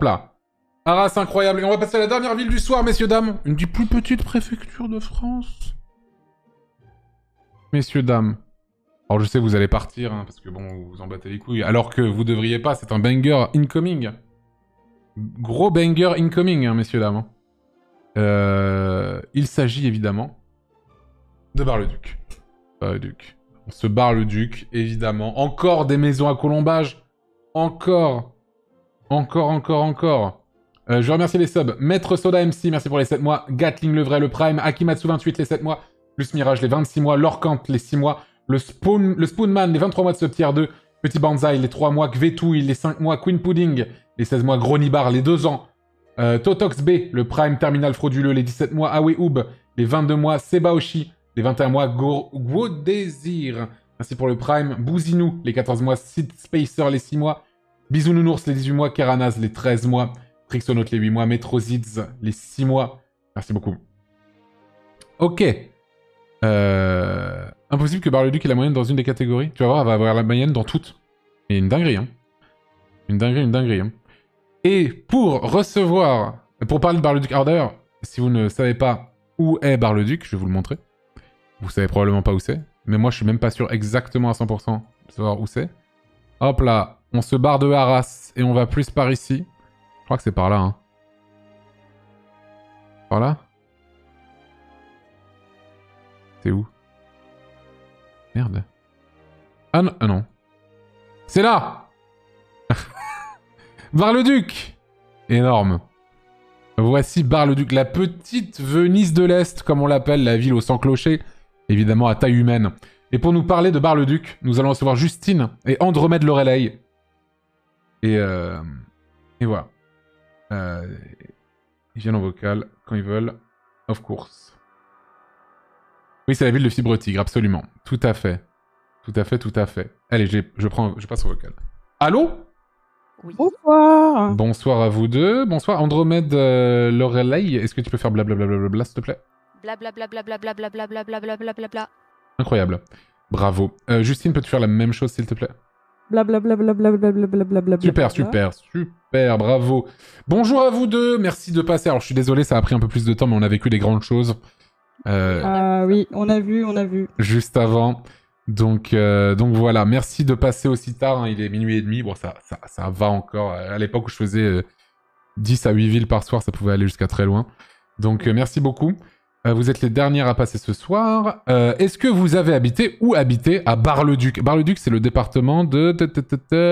Hop là. Arras, incroyable. Et on va passer à la dernière ville du soir, messieurs, dames. Une des plus petites préfectures de France. Messieurs, dames. Alors je sais que vous allez partir, hein, parce que bon, vous vous en battez les couilles. Alors que vous devriez pas, c'est un banger incoming. Gros banger incoming, hein, messieurs, dames. Il s'agit évidemment de Bar-le-Duc. Bar-le-Duc. On se Bar-le-Duc, évidemment. Encore des maisons à colombage. Encore. Je remercie les subs. Maître Soda MC, merci pour les 7 mois. Gatling le vrai, le Prime. Akimatsu 28, les 7 mois. Plus Mirage, les 26 mois. Lorcant, les 6 mois. Le Spoonman, les 23 mois de sub tier 2. Petit Banzai, les 3 mois. Gvetouille, les 5 mois. Queen Pudding, les 16 mois. Gronibar, les 2 ans. Totox B, le Prime Terminal Frauduleux, les 17 mois. Aweoub, les 22 mois. Sebaoshi, les 21 mois. Désir, merci pour le Prime. Bouzinou, les 14 mois. Sid Spacer, les 6 mois. Bisounounours, les 18 mois. Keranaz, les 13 mois. Trixonaut, les 8 mois. Metrozids, les 6 mois. Merci beaucoup. Ok. Impossible que Bar-le-Duc ait la moyenne dans une des catégories. Tu vas voir, elle va avoir la moyenne dans toutes. Et une dinguerie, hein. Une dinguerie, hein. Et pour recevoir... Pour parler de Bar-le-Duc, alors d'ailleurs, si vous ne savez pas où est Bar-le-Duc, je vais vous le montrer. Vous savez probablement pas où c'est. Mais moi, je suis même pas sûr exactement à 100% de savoir où c'est. Hop là, on se barre de Arras et on va plus par ici. Je crois que c'est par là, hein. Par là? C'est où? Merde. Ah non, ah non. C'est là! Bar-le-Duc! Énorme. Voici Bar-le-Duc, la petite Venise de l'Est, comme on l'appelle, la ville au sang clocher, évidemment à taille humaine. Et pour nous parler de Bar-le-Duc, nous allons recevoir Justine et Andromède Lorelei. Et voilà. Ils viennent en vocal quand ils veulent, of course. Oui, c'est la ville de Fibre Tigre, absolument. Tout à fait. Allez, je passe au vocal. Allô? Oui. Bonsoir. Bonsoir à vous deux. Bonsoir Andromède Lorelei. Est-ce que tu peux faire blablabla s'il te plaît? Blablabla. Incroyable. Bravo. Justine, peux-tu faire la même chose s'il te plaît? Blablabla. Super, bravo. Bonjour à vous deux, merci de passer. Alors je suis désolé, ça a pris un peu plus de temps, mais on a vécu des grandes choses. Ah oui, on a vu. Juste avant. Donc voilà, merci de passer aussi tard, hein. Il est minuit et demi. Bon, ça va encore. À l'époque où je faisais 10 à 8 villes par soir, ça pouvait aller jusqu'à très loin. Donc merci beaucoup. Vous êtes les dernières à passer ce soir. Est-ce que vous avez habité ou habité à Bar-le-Duc? Bar-le-Duc, c'est le département de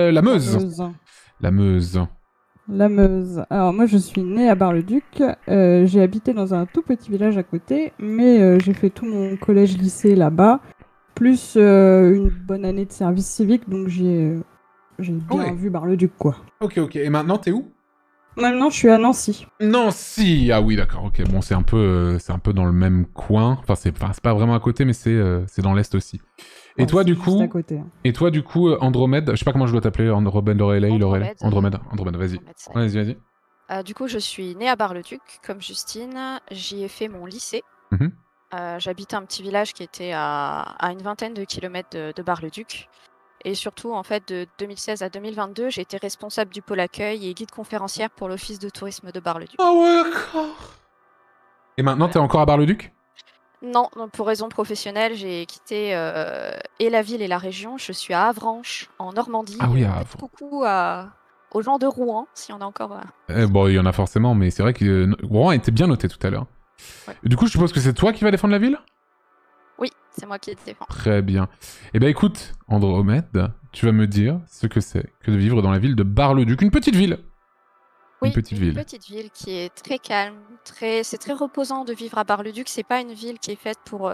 la Meuse. La Meuse. La Meuse. Alors moi je suis née à Bar-le-Duc. J'ai habité dans un tout petit village à côté, mais j'ai fait tout mon collège-lycée là-bas, plus une bonne année de service civique, donc j'ai bien vu Bar-le-Duc quoi. Ok. Et maintenant t'es où? Maintenant je suis à Nancy. Nancy! Ah oui, d'accord, ok. Bon, c'est un peu dans le même coin. Enfin, c'est pas vraiment à côté, mais c'est dans l'Est aussi. Et Ouais, toi, du juste coup... à côté, hein. Et toi, du coup, Andromède... Je sais pas comment je dois t'appeler, Andromède, Lorelei, Andromède, vas-y. Vas-y. Du coup, je suis née à Bar-le-Duc, comme Justine. J'y ai fait mon lycée. J'habitais un petit village qui était à une vingtaine de kilomètres de Bar-le-Duc. Et surtout, en fait, de 2016 à 2022, j'ai été responsable du pôle accueil et guide conférencière pour l'office de tourisme de Bar-le-Duc. Ah ouais, d'accord. Et maintenant, t'es encore à Bar-le-Duc? Non, pour raison professionnelle, j'ai quitté et la ville et la région. Je suis à Avranches, en Normandie. Ah oui, à Avranches. Coucou aux gens de Rouen, s'il y en a encore. Bon, il y en a forcément, mais c'est vrai que Rouen était bien noté tout à l'heure. Ouais. Du coup, je suppose que c'est toi qui vas défendre la ville? Oui, c'est moi qui défends. Très bien. Eh ben écoute, Andromède, tu vas me dire ce que c'est que de vivre dans la ville de Bar-le-Duc, une petite ville. Oui, une petite ville qui est très calme, c'est très reposant de vivre à Bar-le-Duc. C'est pas une ville qui est faite pour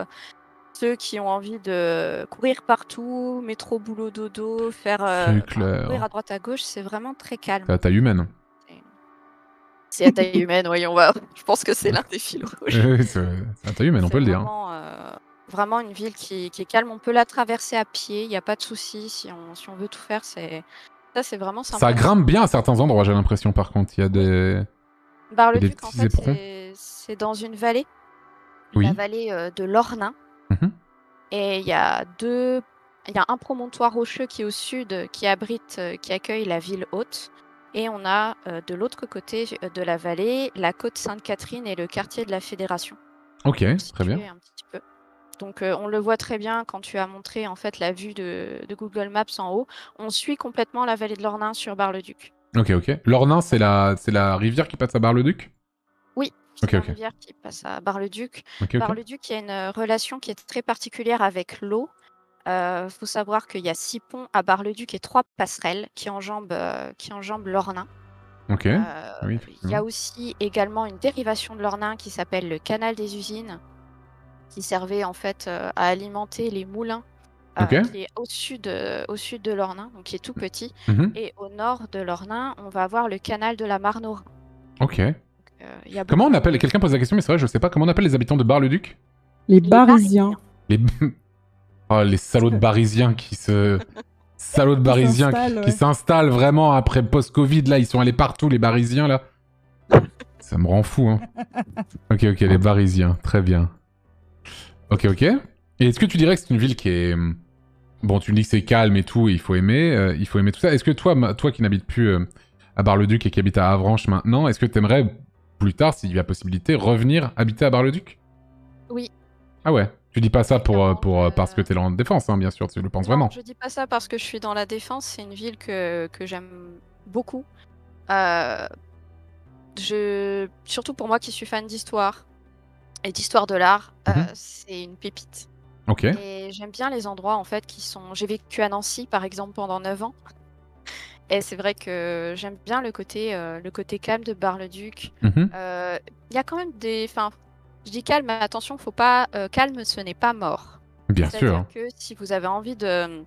ceux qui ont envie de courir partout, métro, boulot, dodo, courir à droite à gauche. C'est vraiment très calme. C'est à taille humaine. C'est à taille humaine, oui, je pense que c'est l'un des fils rouges. C'est à taille humaine, on peut le dire. Vraiment une ville qui est calme. On peut la traverser à pied, il n'y a pas de souci. Si on veut tout faire, c'est vraiment sympa. Ça grimpe bien à certains endroits, j'ai l'impression, par contre. Il y a des... Bar-le-Duc, en fait, c'est dans une vallée. La vallée de l'Ornain. Et il y a un promontoire rocheux qui est au sud, qui accueille la ville haute. Et on a de l'autre côté de la vallée, la côte Sainte-Catherine et le quartier de la Fédération. Ok, très bien. Un petit peu. Donc on le voit très bien quand tu as montré en fait la vue de Google Maps en haut. On suit complètement la vallée de l'Ornain sur Bar-le-Duc. Ok. L'Ornain, c'est la rivière qui passe à Bar-le-Duc? Oui, c'est la rivière qui passe à Bar-le-Duc. Bar-le-Duc, il y a une relation qui est très particulière avec l'eau. Faut savoir qu'il y a 6 ponts à Bar-le-Duc et 3 passerelles qui enjambent l'Ornain. Ok. Il y a aussi également une dérivation de l'Ornain qui s'appelle le canal des usines, qui servait en fait à alimenter les moulins, qui est au sud de l'Ornain, donc qui est tout petit. Et au nord de l'Ornain, on va avoir le canal de la Marne au Rhin. Ok. Comment on appelle, quelqu'un pose la question, mais c'est vrai, je sais pas, comment on appelle les habitants de Bar-le-Duc? Les Barisiens. Oh, les salauds de Barisiens qui se... Salauds de Barisiens qui s'installent vraiment après post-Covid, là, ils sont allés partout, les Barisiens, là. Ça me rend fou, hein. Ok, les Barisiens, très bien. Ok. Et est-ce que tu dirais que c'est une ville qui est... Bon, tu me dis que c'est calme et tout, et il faut aimer tout ça. Est-ce que toi qui n'habites plus à Bar-le-Duc et qui habite à Avranches maintenant, est-ce que tu aimerais, plus tard, s'il y a possibilité, revenir habiter à Bar-le-Duc? Oui. Ah ouais. Tu dis pas ça parce que t'es en défense, hein, bien sûr, tu le penses vraiment. Je dis pas ça parce que je suis dans la défense, c'est une ville que j'aime beaucoup. Surtout pour moi qui suis fan d'histoire et d'histoire de l'art, c'est une pépite. Ok. Et j'aime bien les endroits en fait qui sont... J'ai vécu à Nancy par exemple pendant 9 ans. Et c'est vrai que j'aime bien le côté calme de Bar-le-Duc. Il y a quand même des... Enfin, je dis calme, mais attention, faut pas... calme, ce n'est pas mort. Bien sûr. C'est-à-dire que si vous avez envie de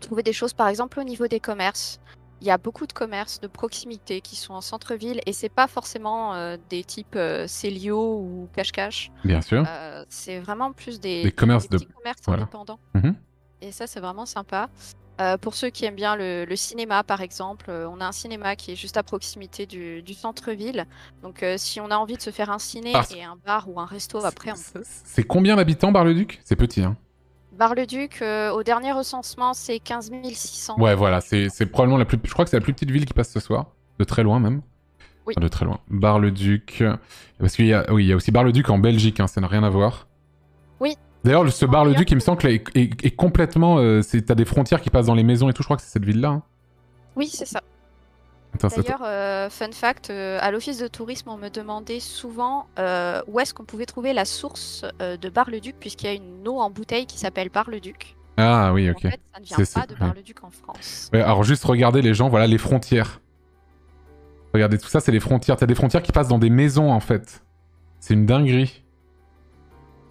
trouver des choses, par exemple au niveau des commerces, il y a beaucoup de commerces de proximité qui sont en centre-ville et c'est pas forcément des types Célio ou Cache-Cache. Bien sûr. C'est vraiment plus des petits commerces indépendants. Et ça, c'est vraiment sympa. Pour ceux qui aiment bien le cinéma, par exemple, on a un cinéma qui est juste à proximité du centre-ville. Donc, si on a envie de se faire un ciné et un bar ou un resto après, on peut. C'est combien d'habitants, Bar-le-Duc? C'est petit, hein. Bar-le-Duc, au dernier recensement, c'est 15 600. Ouais, voilà, c'est probablement la plus... Je crois que c'est la plus petite ville qui passe ce soir. De très loin, même. Oui. Enfin, de très loin. Bar-le-Duc... Parce qu'il y a... Oui, il y a aussi Bar-le-Duc en Belgique, hein, ça n'a rien à voir. Oui. D'ailleurs, ce Bar-le-Duc, il me semble qu'il est complètement... T'as des frontières qui passent dans les maisons et tout, je crois que c'est cette ville-là. Hein. Oui, c'est ça. D'ailleurs, fun fact, à l'office de tourisme, on me demandait souvent où est-ce qu'on pouvait trouver la source de Bar-le-Duc, puisqu'il y a une eau en bouteille qui s'appelle Bar-le-Duc. Ah oui, ok. En fait, ça ne vient pas de Bar-le-Duc en France. Ouais, alors juste regardez les gens, voilà les frontières. Regardez, tout ça, c'est les frontières. T'as des frontières qui passent dans des maisons, en fait. C'est une dinguerie.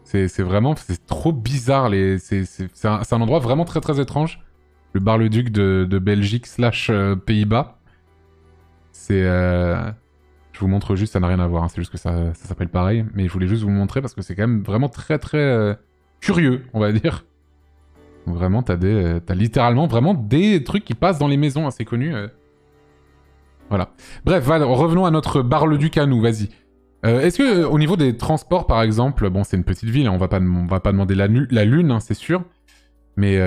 C'est vraiment... C'est trop bizarre. C'est un endroit vraiment très très étrange. Le Bar-le-Duc de Belgique / Pays-Bas. C'est... Je vous montre juste, ça n'a rien à voir. Hein. C'est juste que ça s'appelle pareil. Mais je voulais juste vous montrer parce que c'est quand même vraiment très très curieux, on va dire. Donc vraiment, t'as littéralement vraiment des trucs qui passent dans les maisons assez connues. Voilà. Bref, revenons à notre Bar-le-Duc à nous, vas-y. Est-ce que au niveau des transports, par exemple, bon, c'est une petite ville, hein, on va pas demander la lune, hein, c'est sûr. Mais...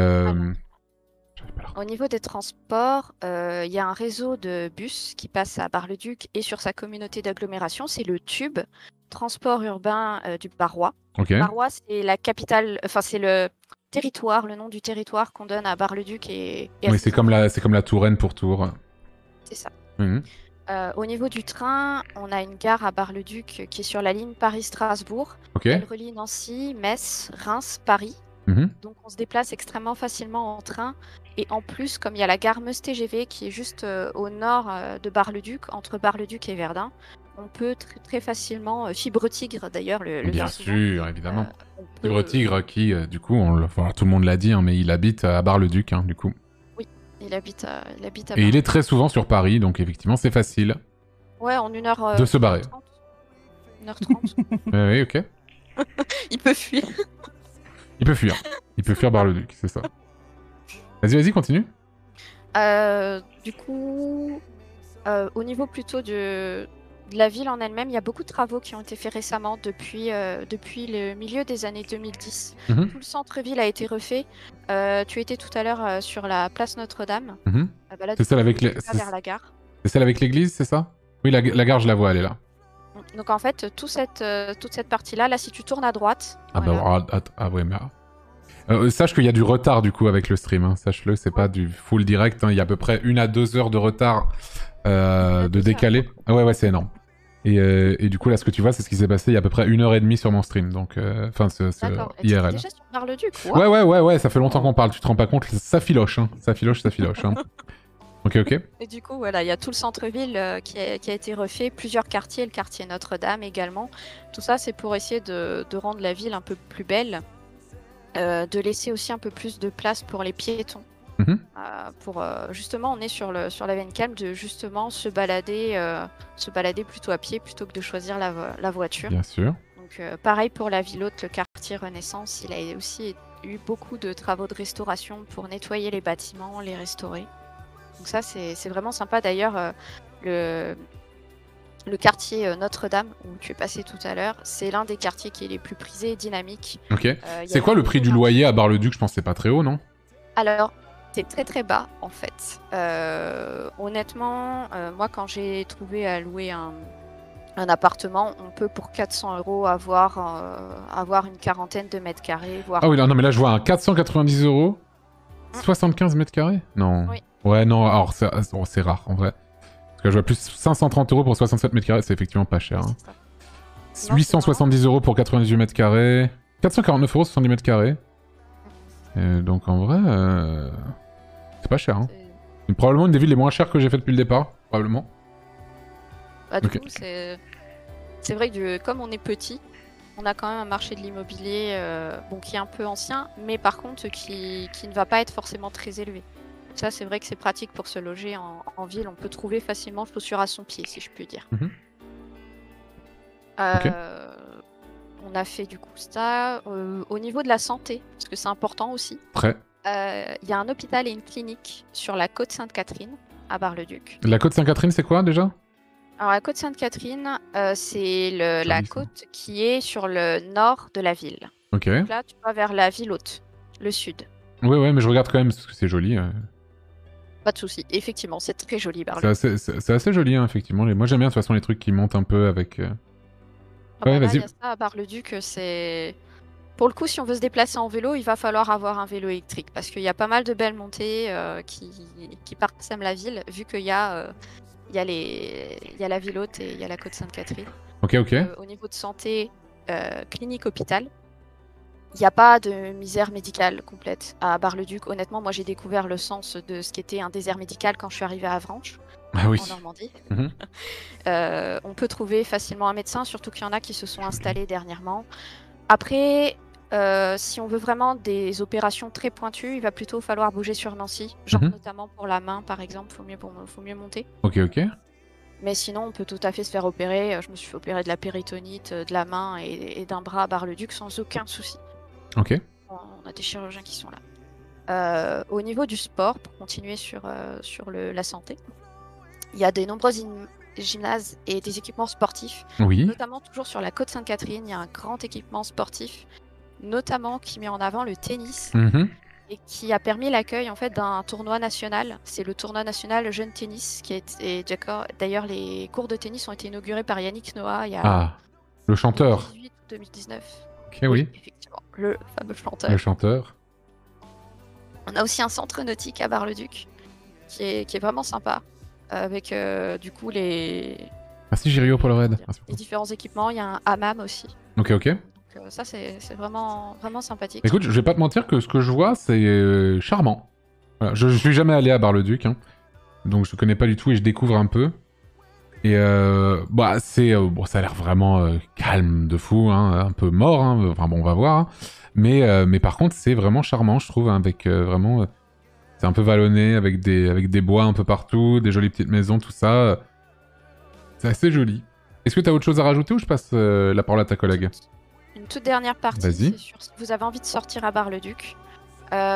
Au niveau des transports, il y a un réseau de bus qui passe à Bar-le-Duc et sur sa communauté d'agglomération, c'est le TUB, transport urbain du Barrois. Okay. Barrois, c'est la capitale, enfin c'est le territoire, le nom du territoire qu'on donne à Bar-le-Duc et oui, c'est comme la Touraine pour Tours. C'est ça. Au niveau du train, on a une gare à Bar-le-Duc qui est sur la ligne Paris-Strasbourg. Elle relie Nancy, Metz, Reims, Paris. Donc on se déplace extrêmement facilement en train. Et en plus, comme il y a la gare Meuse-TGV qui est juste au nord de Bar-le-Duc, entre Bar-le-Duc et Verdun, on peut très facilement... Fibre Tigre d'ailleurs, bien sûr, évidemment. Fibre Tigre qui, du coup, tout le monde l'a dit, hein, mais il habite à Bar-le-Duc, hein, du coup. Oui, il habite à et il est très souvent sur Paris, donc effectivement, c'est facile. Ouais, en 1h... de se barrer. 1h30. Oui, ok. Il peut fuir. Il peut fuir Bar-le-Duc, c'est ça. Vas-y, continue. Du coup, au niveau plutôt de la ville en elle-même, il y a beaucoup de travaux qui ont été faits récemment depuis le milieu des années 2010. Tout le centre-ville a été refait. Tu étais tout à l'heure sur la place Notre-Dame. C'est celle avec les... vers la gare. C'est celle avec l'église, c'est ça? Oui, la gare, je la vois, elle est là. Donc en fait, toute cette partie-là, là, si tu tournes à droite... Ah voilà. bah, ah ouais, mais... sache qu'il y a du retard, du coup, avec le stream. Hein. Sache-le, c'est pas du full direct. Hein. Il y a à peu près 1 à 2 heures de retard de décalé. Ah ouais, c'est énorme. Et du coup, là, ce que tu vois, c'est ce qui s'est passé il y a à peu près 1h30 sur mon stream. Donc, enfin, D'accord. IRL. Déjà sur Bar-le-Duc, Ouais, ça fait longtemps qu'on parle. Tu te rends pas compte, ça filoche. Hein. Ça filoche. Hein. Ok. Et du coup, voilà, il y a tout le centre-ville qui a été refait, plusieurs quartiers, le quartier Notre-Dame également. Tout ça, c'est pour essayer de rendre la ville un peu plus belle, de laisser aussi un peu plus de place pour les piétons. Justement, on est sur la veine calme de justement se balader plutôt à pied plutôt que de choisir la voiture. Bien sûr. Donc pareil pour la ville haute, le quartier Renaissance, il a aussi eu beaucoup de travaux de restauration pour nettoyer les bâtiments, les restaurer. Donc ça, c'est vraiment sympa. D'ailleurs, le quartier Notre-Dame, où tu es passé tout à l'heure, c'est l'un des quartiers qui est les plus prisés et dynamiques. Ok. C'est quoi le prix du loyer à Bar-le-Duc? Je pense que c'est pas très haut, non? Alors, c'est très très bas, en fait. Honnêtement, moi, quand j'ai trouvé à louer un appartement, on peut pour 400 € avoir une quarantaine de mètres carrés. Voire... Ah oui, non, mais là, je vois un 490 €. 75 mètres carrés? Non. Oui. Ouais, non, alors c'est rare en vrai. Parce que je vois plus 530 € pour 67 mètres carrés, c'est effectivement pas cher. Hein. Non, 870 € pour 98 mètres carrés. 449 € 70 mètres carrés. Donc en vrai, c'est pas cher. Hein. C'est probablement une des villes les moins chères que j'ai fait depuis le départ, probablement. Bah, du coup, c'est vrai que comme on est petit, on a quand même un marché de l'immobilier qui est un peu ancien, mais par contre qui ne va pas être forcément très élevé. Ça, c'est vrai que c'est pratique pour se loger en ville. On peut trouver facilement chaussures à son pied, si je puis dire. Okay. On a fait du coup ça. Au niveau de la santé, parce que c'est important aussi. Prêt. Il y a un hôpital et une clinique sur la côte Sainte-Catherine, à Bar-le-Duc. La côte Sainte-Catherine, c'est quoi déjà? Alors, la côte Sainte-Catherine, c'est la côte qui est sur le nord de la ville. Ok. Donc là, tu vas vers la ville haute, le sud. Ouais, mais je regarde quand même parce que c'est joli. Pas de souci. Effectivement, c'est très joli, Bar-le-Duc. C'est assez joli, hein, effectivement. Moi, j'aime bien de toute façon les trucs qui montent un peu avec... Ouais, vas-y. Il y a ça à Bar-le-Duc, c'est... Pour le coup, si on veut se déplacer en vélo, il va falloir avoir un vélo électrique. Parce qu'il y a pas mal de belles montées qui parsèment la ville, vu qu'il y a... Il y a la ville haute et il y a la côte Sainte-Catherine. Ok. Au niveau de santé, clinique, hôpital, il n'y a pas de misère médicale complète à Bar-le-Duc. Honnêtement, moi j'ai découvert le sens de ce qu'était un désert médical quand je suis arrivée à Avranches, en Normandie. On peut trouver facilement un médecin, surtout qu'il y en a qui se sont installés dernièrement. Après, si on veut vraiment des opérations très pointues, il va plutôt falloir bouger sur Nancy, genre notamment pour la main par exemple, faut mieux monter. Ok. Mais sinon, on peut tout à fait se faire opérer. Je me suis fait opérer de la péritonite, de la main et d'un bras à Bar-le-Duc sans aucun souci. Ok. On a des chirurgiens qui sont là. Au niveau du sport, pour continuer sur la santé, il y a de nombreux gymnases et des équipements sportifs. Oui. Notamment toujours sur la côte Sainte-Catherine, il y a un grand équipement sportif, notamment qui met en avant le tennis. Et qui a permis l'accueil en fait d'un tournoi national. C'est le tournoi national Jeune Tennis qui a été d'ailleurs les cours de tennis ont été inaugurés par Yannick Noah il y a le chanteur. 2018 ou 2019. Ok, oui. Effectivement, le fameux chanteur. Le chanteur. On a aussi un centre nautique à Bar-le-Duc qui est vraiment sympa avec du coup les Merci Girio pour le raid. Les différents équipements, il y a un hammam aussi. Ok. Ça, c'est vraiment sympathique. Écoute, je vais pas te mentir que ce que je vois, c'est charmant. Voilà, je suis jamais allé à Bar-le-Duc, hein, donc je connais pas du tout et je découvre un peu. Et ça a l'air vraiment calme de fou, hein, un peu mort, hein, enfin bon, on va voir. Hein. Mais par contre, c'est vraiment charmant, je trouve, hein, avec vraiment... c'est un peu vallonné, avec des bois un peu partout, des jolies petites maisons, tout ça. C'est assez joli. Est-ce que tu as autre chose à rajouter ou je passe la parole à ta collègue ? Une toute dernière partie, c'est sur si vous avez envie de sortir à Bar-le-Duc.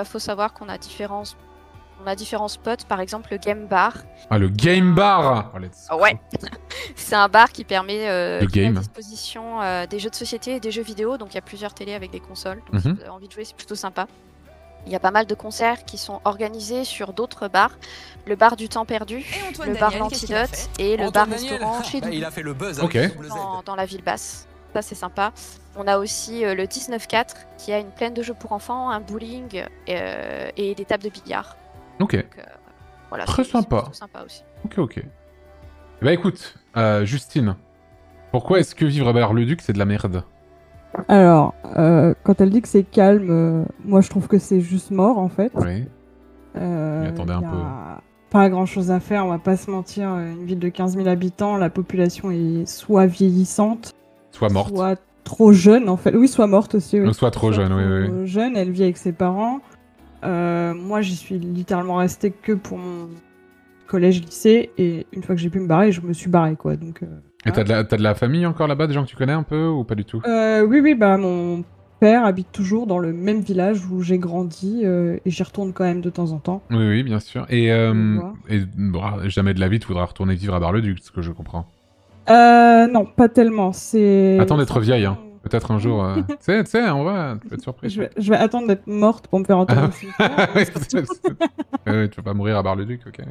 Faut savoir qu'on a différents spots, par exemple le Game Bar. Ah, le Game Bar. Ouais. C'est un bar qui permet de à disposition des jeux de société et des jeux vidéo. Donc il y a plusieurs télés avec des consoles. Donc si vous avez envie de jouer, c'est plutôt sympa. Il y a pas mal de concerts qui sont organisés sur d'autres bars. Le bar du temps perdu, le bar l'Antidote et le bar-restaurant chez Doudou. Il a fait le buzz dans la ville basse. Ça, c'est sympa. On a aussi le 19-4 qui a une plaine de jeux pour enfants, un bowling et des tables de billard. Ok. Donc, voilà, très sympa. C'est sympa aussi. Ok. Bah écoute, Justine, pourquoi est-ce que vivre à Bar-le-Duc, c'est de la merde? Alors, quand elle dit que c'est calme, moi je trouve que c'est juste mort en fait. Oui. Attendez un peu. Pas grand chose à faire, on va pas se mentir. Une ville de 15 000 habitants, la population est soit vieillissante, soit morte. Soit trop jeune en fait. Oui, soit morte aussi. Oui. Soit trop jeune, oui. Jeune, elle vit avec ses parents. Moi, j'y suis littéralement restée que pour mon collège-lycée et une fois que j'ai pu me barrer, je me suis barrée quoi. Donc. Et t'as de la famille encore là-bas, des gens que tu connais un peu ou pas du tout? Oui, bah mon père habite toujours dans le même village où j'ai grandi et j'y retourne quand même de temps en temps. Oui, bien sûr. Et jamais de la vie tu voudras retourner vivre à Bar-le-Duc, ce que je comprends. Non, pas tellement. Attends d'être vieille, hein. Peut-être un jour. Tu sais, en vrai, tu peux être surprise. Je vais attendre d'être morte pour me faire entendre au cimetière. Tu vas pas mourir à Bar-le-Duc, ok.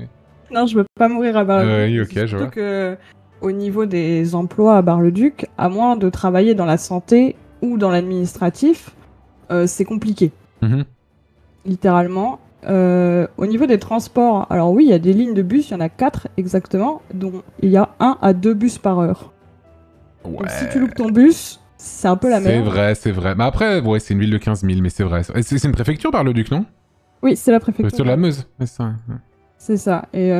Non, je veux pas mourir à Bar-le-Duc. Oui, ok, je vois. Surtout que, au niveau des emplois à Bar-le-Duc, à moins de travailler dans la santé ou dans l'administratif, c'est compliqué. Littéralement. Au niveau des transports, alors oui, il y a des lignes de bus, il y en a 4 exactement, dont il y a 1 à 2 bus par heure. Ouais. Donc si tu loupes ton bus, c'est un peu la merde. C'est vrai. Mais après, ouais, c'est une ville de 15 000, mais c'est vrai. C'est une préfecture, Bar-le-Duc, non? Oui, c'est la préfecture. Sur la Meuse, c'est ça. C'est ça. Et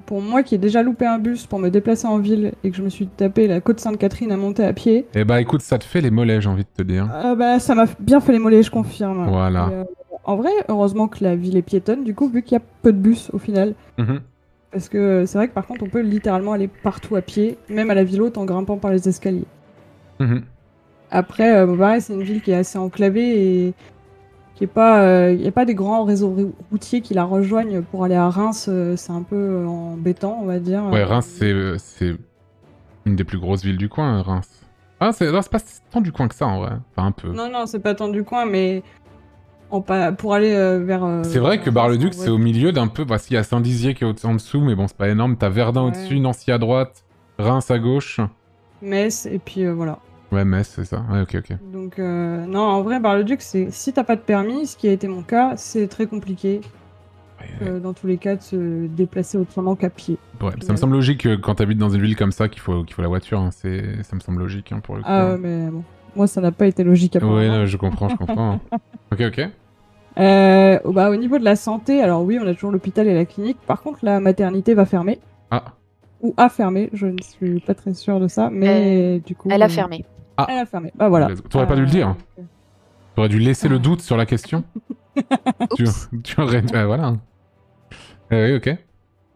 pour moi qui ai déjà loupé un bus pour me déplacer en ville et que je me suis tapé la côte Sainte-Catherine à monter à pied. Eh bah écoute, ça te fait les mollets, j'ai envie de te dire. Ça m'a bien fait les mollets, je confirme. Voilà. Et, en vrai, heureusement que la ville est piétonne, du coup, vu qu'il y a peu de bus au final. Parce que c'est vrai que par contre, on peut littéralement aller partout à pied, même à la ville haute en grimpant par les escaliers. Après, pareil, c'est une ville qui est assez enclavée et qui est pas, y a pas des grands réseaux routiers qui la rejoignent pour aller à Reims. C'est un peu embêtant, on va dire. Ouais, Reims, c'est une des plus grosses villes du coin, Reims. Ah, c'est pas tant du coin que ça, en vrai. Enfin, un peu. Non, c'est pas tant du coin, mais pour aller vers... c'est vrai que Bar-le-Duc, c'est au milieu d'un peu... Voici, il y a Saint-Dizier qui est en dessous, mais bon, c'est pas énorme. T'as Verdun au-dessus, Nancy à droite, Reims à gauche. Metz, et puis voilà. Ouais, Metz, c'est ça. Ouais, ok. Donc, non, en vrai, Bar-le-Duc, si t'as pas de permis, ce qui a été mon cas, c'est très compliqué. Dans tous les cas, de se déplacer autrement qu'à pied. Ouais, ça me semble logique quand t'habites dans une ville comme ça qu'il faut la voiture. Hein. Ça me semble logique pour le coup. Ah, mais bon. Moi, ça n'a pas été logique à Ouais, non, je comprends. Ok. Au niveau de la santé, alors oui, on a toujours l'hôpital et la clinique. Par contre, la maternité va fermer. Ah. Ou a fermé, je ne suis pas très sûre de ça, mais du coup... Elle a fermé. Ah. Elle a fermé, bah voilà. T'aurais pas dû le dire. T'aurais dû laisser le doute sur la question. tu aurais... voilà. Oui, ok.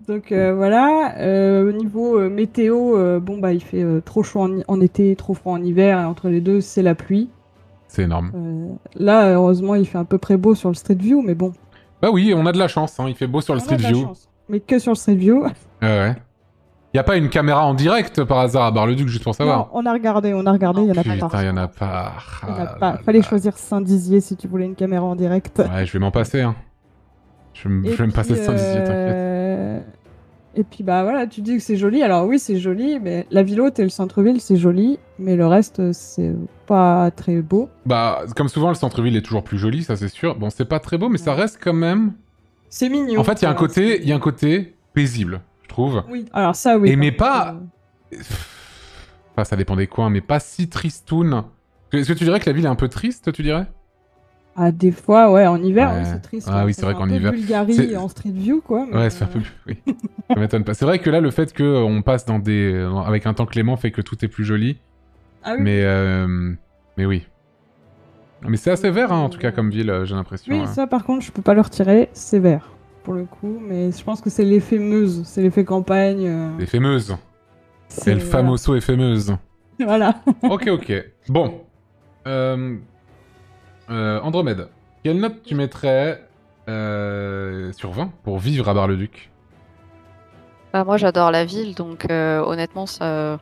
Donc voilà, au niveau météo, il fait trop chaud en été, trop froid en hiver, et entre les deux, c'est la pluie. C'est énorme. Là, heureusement, il fait à peu près beau sur le Street View, mais bon. Bah oui, on a de la chance, hein. Il fait beau sur le Street View. Mais que sur le Street View. Ouais. Y a pas une caméra en direct par hasard à Bar-le-Duc, juste pour savoir? Non, on a regardé, il y en a pas. Putain, y en a pas. Fallait choisir Saint-Dizier si tu voulais une caméra en direct. Ouais, je vais m'en passer, hein. Je vais me passer Saint-Dizier, t'inquiète. Et puis bah voilà, tu dis que c'est joli. Alors oui, c'est joli, mais la ville haute et le centre-ville, c'est joli, mais le reste, c'est pas très beau. Bah, comme souvent, le centre-ville est toujours plus joli, ça c'est sûr. Bon, c'est pas très beau, mais ça reste quand même... C'est mignon. En fait, il y a un côté paisible, je trouve. Oui, alors ça, oui. Et mais pas... Enfin, ça dépend des coins, mais pas si tristoun. Est-ce que tu dirais que la ville est un peu triste, tu dirais? Ah, des fois, ouais, en hiver, oui, c'est triste. Ah oui, c'est vrai qu'en hiver... Bulgarie en Street View, quoi. Mais... Ouais, c'est un peu... Oui. Ça m'étonne pas. C'est vrai que là, le fait qu'on passe avec un temps clément fait que tout est plus joli. Ah oui. Mais oui. Mais c'est assez vert, hein, en tout cas, comme ville, j'ai l'impression. Oui, ça, par contre, je peux pas le retirer. C'est vert, pour le coup. Mais je pense que c'est l'effet Meuse. C'est l'effet campagne. L'effet Meuse. C'est le famoso effet Meuse. Voilà. Ok. Bon. Andromède, quelle note tu mettrais sur 20 pour vivre à Bar-le-Duc? Moi, j'adore la ville, donc honnêtement, ça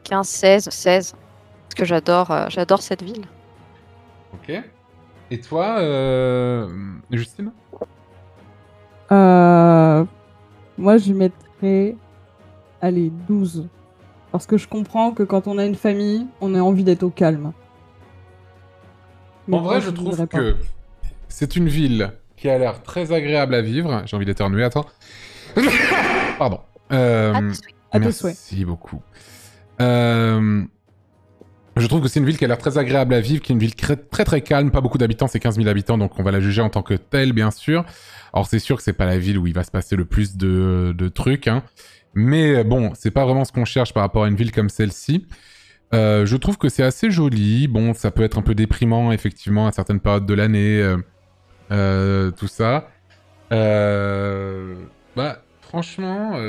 15, 16. Parce que j'adore cette ville. Ok. Et toi, Justine? Moi, je mettrais, allez, 12. Parce que je comprends que quand on a une famille, on a envie d'être au calme. Mais En vrai, je trouve que c'est une ville qui a l'air très agréable à vivre. J'ai envie d'éternuer, attends. Pardon. Merci beaucoup. Je trouve que c'est une ville qui a l'air très agréable à vivre, qui est une ville très très calme, pas beaucoup d'habitants, c'est 15 000 habitants, donc on va la juger en tant que telle, bien sûr. Alors c'est sûr que c'est pas la ville où il va se passer le plus de trucs, hein. Mais bon, c'est pas vraiment ce qu'on cherche par rapport à une ville comme celle-ci. Je trouve que c'est assez joli. Bon, ça peut être un peu déprimant, effectivement, à certaines périodes de l'année, tout ça. Bah, franchement...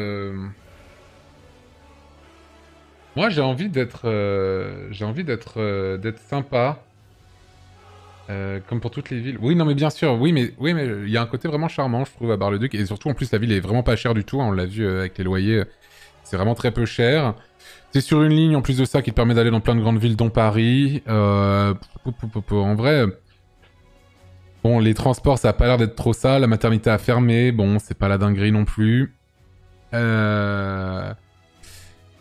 Moi, j'ai envie d'être sympa, comme pour toutes les villes. Oui, non, mais bien sûr, oui, mais il y a un côté vraiment charmant, je trouve, à Bar-le-Duc, et surtout, en plus, la ville est vraiment pas chère du tout, hein, on l'a vu avec les loyers, c'est vraiment très peu cher. C'est sur une ligne, en plus de ça, qui te permet d'aller dans plein de grandes villes, dont Paris. En vrai, bon, les transports, ça a pas l'air d'être trop ça, la maternité a fermé, bon, c'est pas la dinguerie non plus.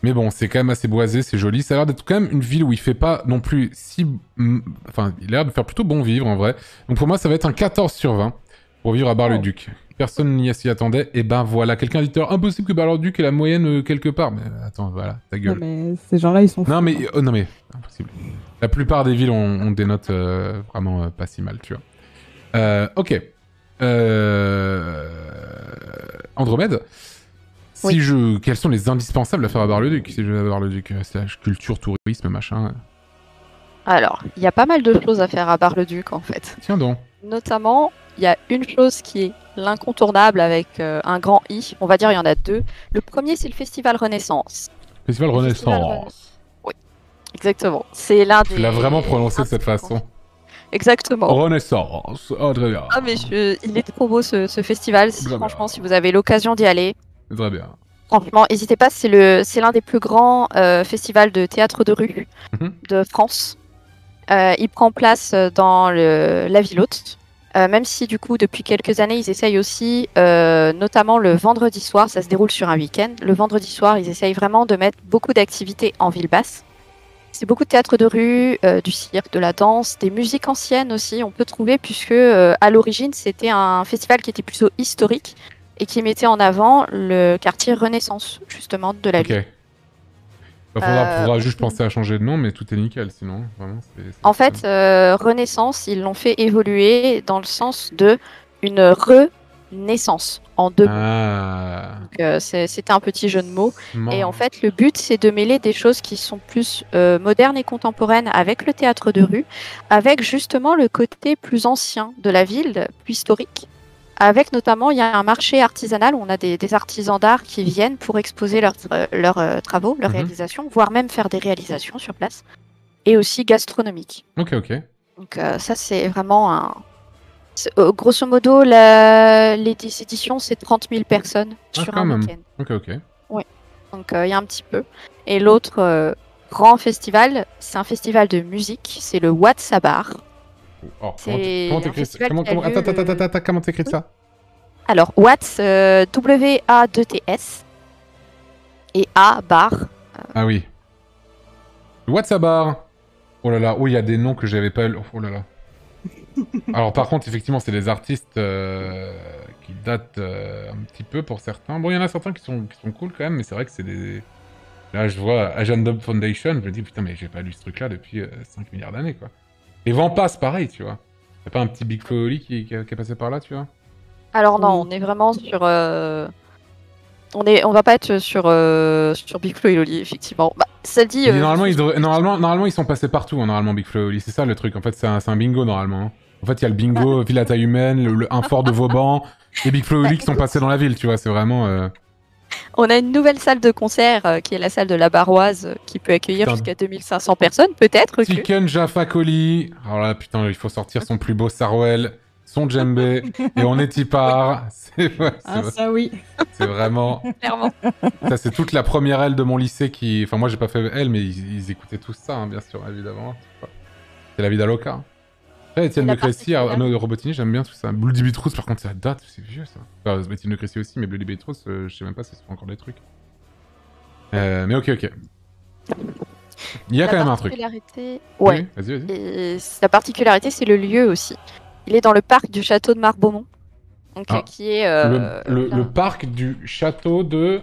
Mais bon, c'est quand même assez boisé, c'est joli. Ça a l'air d'être quand même une ville où il fait pas non plus si... Enfin, il a l'air de faire plutôt bon vivre, en vrai. Donc pour moi, ça va être un 14 sur 20 pour vivre à Bar-le-Duc. Personne n'y s'y attendait. Et ben voilà, quelqu'un dit impossible que Bar-le-Duc ait la moyenne quelque part. Mais attends, voilà, ta gueule. Non, mais ces gens-là, ils sont fous. Non, mais impossible. La plupart des villes, on des notes vraiment pas si mal, tu vois. Ok. Andromède. Oui. Quels sont les indispensables à faire à Bar-le-Duc? Si je vais à Bar-le-Duc, culture, tourisme, machin. Alors, il y a pas mal de choses à faire à Bar-le-Duc, en fait. Tiens donc. Notamment, il y a une chose qui est l'incontournable avec un grand I. On va dire il y en a deux. Le premier, c'est le Festival Renaissance. Festival Renaissance. Oui, exactement. C'est l'un des... Tu l'as vraiment prononcé de cette façon. Exactement. Renaissance. Oh, très bien. Ah, mais il est trop beau ce festival. Franchement, si vous avez l'occasion d'y aller. Très bien. Franchement, n'hésitez pas, c'est l'un des plus grands festivals de théâtre de rue de France. Il prend place dans la ville haute. Même si du coup, depuis quelques années, ils essayent aussi, notamment le vendredi soir, ça se déroule sur un week-end. Le vendredi soir, ils essayent vraiment de mettre beaucoup d'activités en ville basse. C'est beaucoup de théâtre de rue, du cirque, de la danse, des musiques anciennes aussi, on peut trouver, puisque à l'origine, c'était un festival qui était plutôt historique et qui mettait en avant le quartier Renaissance, justement, de la ville. Il faudra juste penser à changer de nom, mais tout est nickel, sinon. Vraiment, en fait, Renaissance, ils l'ont fait évoluer dans le sens de une renaissance, en deux mots. C'était un petit jeu de mots. Et en fait, le but, c'est de mêler des choses qui sont plus modernes et contemporaines avec le théâtre de rue, avec justement le côté plus ancien de la ville, plus historique. Avec notamment, il y a un marché artisanal où on a des artisans d'art qui viennent pour exposer leurs travaux, leurs réalisations, voire même faire des réalisations sur place. Et aussi gastronomique. Ok. Donc ça, c'est vraiment grosso modo, les éditions, c'est 30 000 personnes sur un week-end. Ok. Oui, donc il y a un petit peu. Et l'autre grand festival, c'est un festival de musique, c'est le Watts-Bar. Oh, comment t'écris ça? Alors, Watts, W-A-2-T-S et A-Bar. Ah oui. Watts-Bar. Oh là là, il y a des noms que j'avais pas... Oh là là. Alors par contre, effectivement, c'est des artistes qui datent un petit peu pour certains. Bon, il y en a certains qui sont cool quand même, mais c'est vrai que c'est des... Là, je vois Agenda Foundation, je me dis, putain, mais j'ai pas lu ce truc-là depuis 5 milliards d'années, quoi. Et Vampas, pareil, tu vois. Y'a pas un petit Big Flo Oli qui est passé par là, tu vois? Alors non, on est vraiment sur... On va pas être sur Big Flo et Oli, effectivement. Bah, ça dit... Normalement, ils sont passés partout, hein, normalement, Big Flo et Oli. C'est ça, le truc. En fait, c'est un bingo, normalement. Hein. En fait, il y a le bingo, Ville à taille humaine, un fort de Vauban, et Big Flo et Oli qui sont passés dans la ville, tu vois. C'est vraiment... On a une nouvelle salle de concert qui est la salle de la Baroise qui peut accueillir jusqu'à 2500 personnes, peut-être. Chicken Jaffa Coli. Alors là, putain, il faut sortir son plus beau Sarwell, son djembé, et on est y part. Ça oui. C'est vraiment... Clairement. Ça, c'est toute la première aile de mon lycée qui... Enfin, moi, j'ai pas fait L, mais ils écoutaient tous ça, hein, bien sûr, évidemment. C'est la vie d'Aloca. Étienne de Crécy, Arnaud de Robotini, j'aime bien tout ça. Bloody Beetroots, par contre, ça date, c'est vieux ça. Enfin, Étienne de Crécy aussi, mais Bloody Beetroots, je sais même pas si c'est encore des trucs. Mais ok. Il y a quand même un truc. Ouais. Oui, vas-y. Et la particularité, c'est le lieu aussi. Il est dans le parc du château de Marbeaumont. Donc, qui est. Le parc du château de.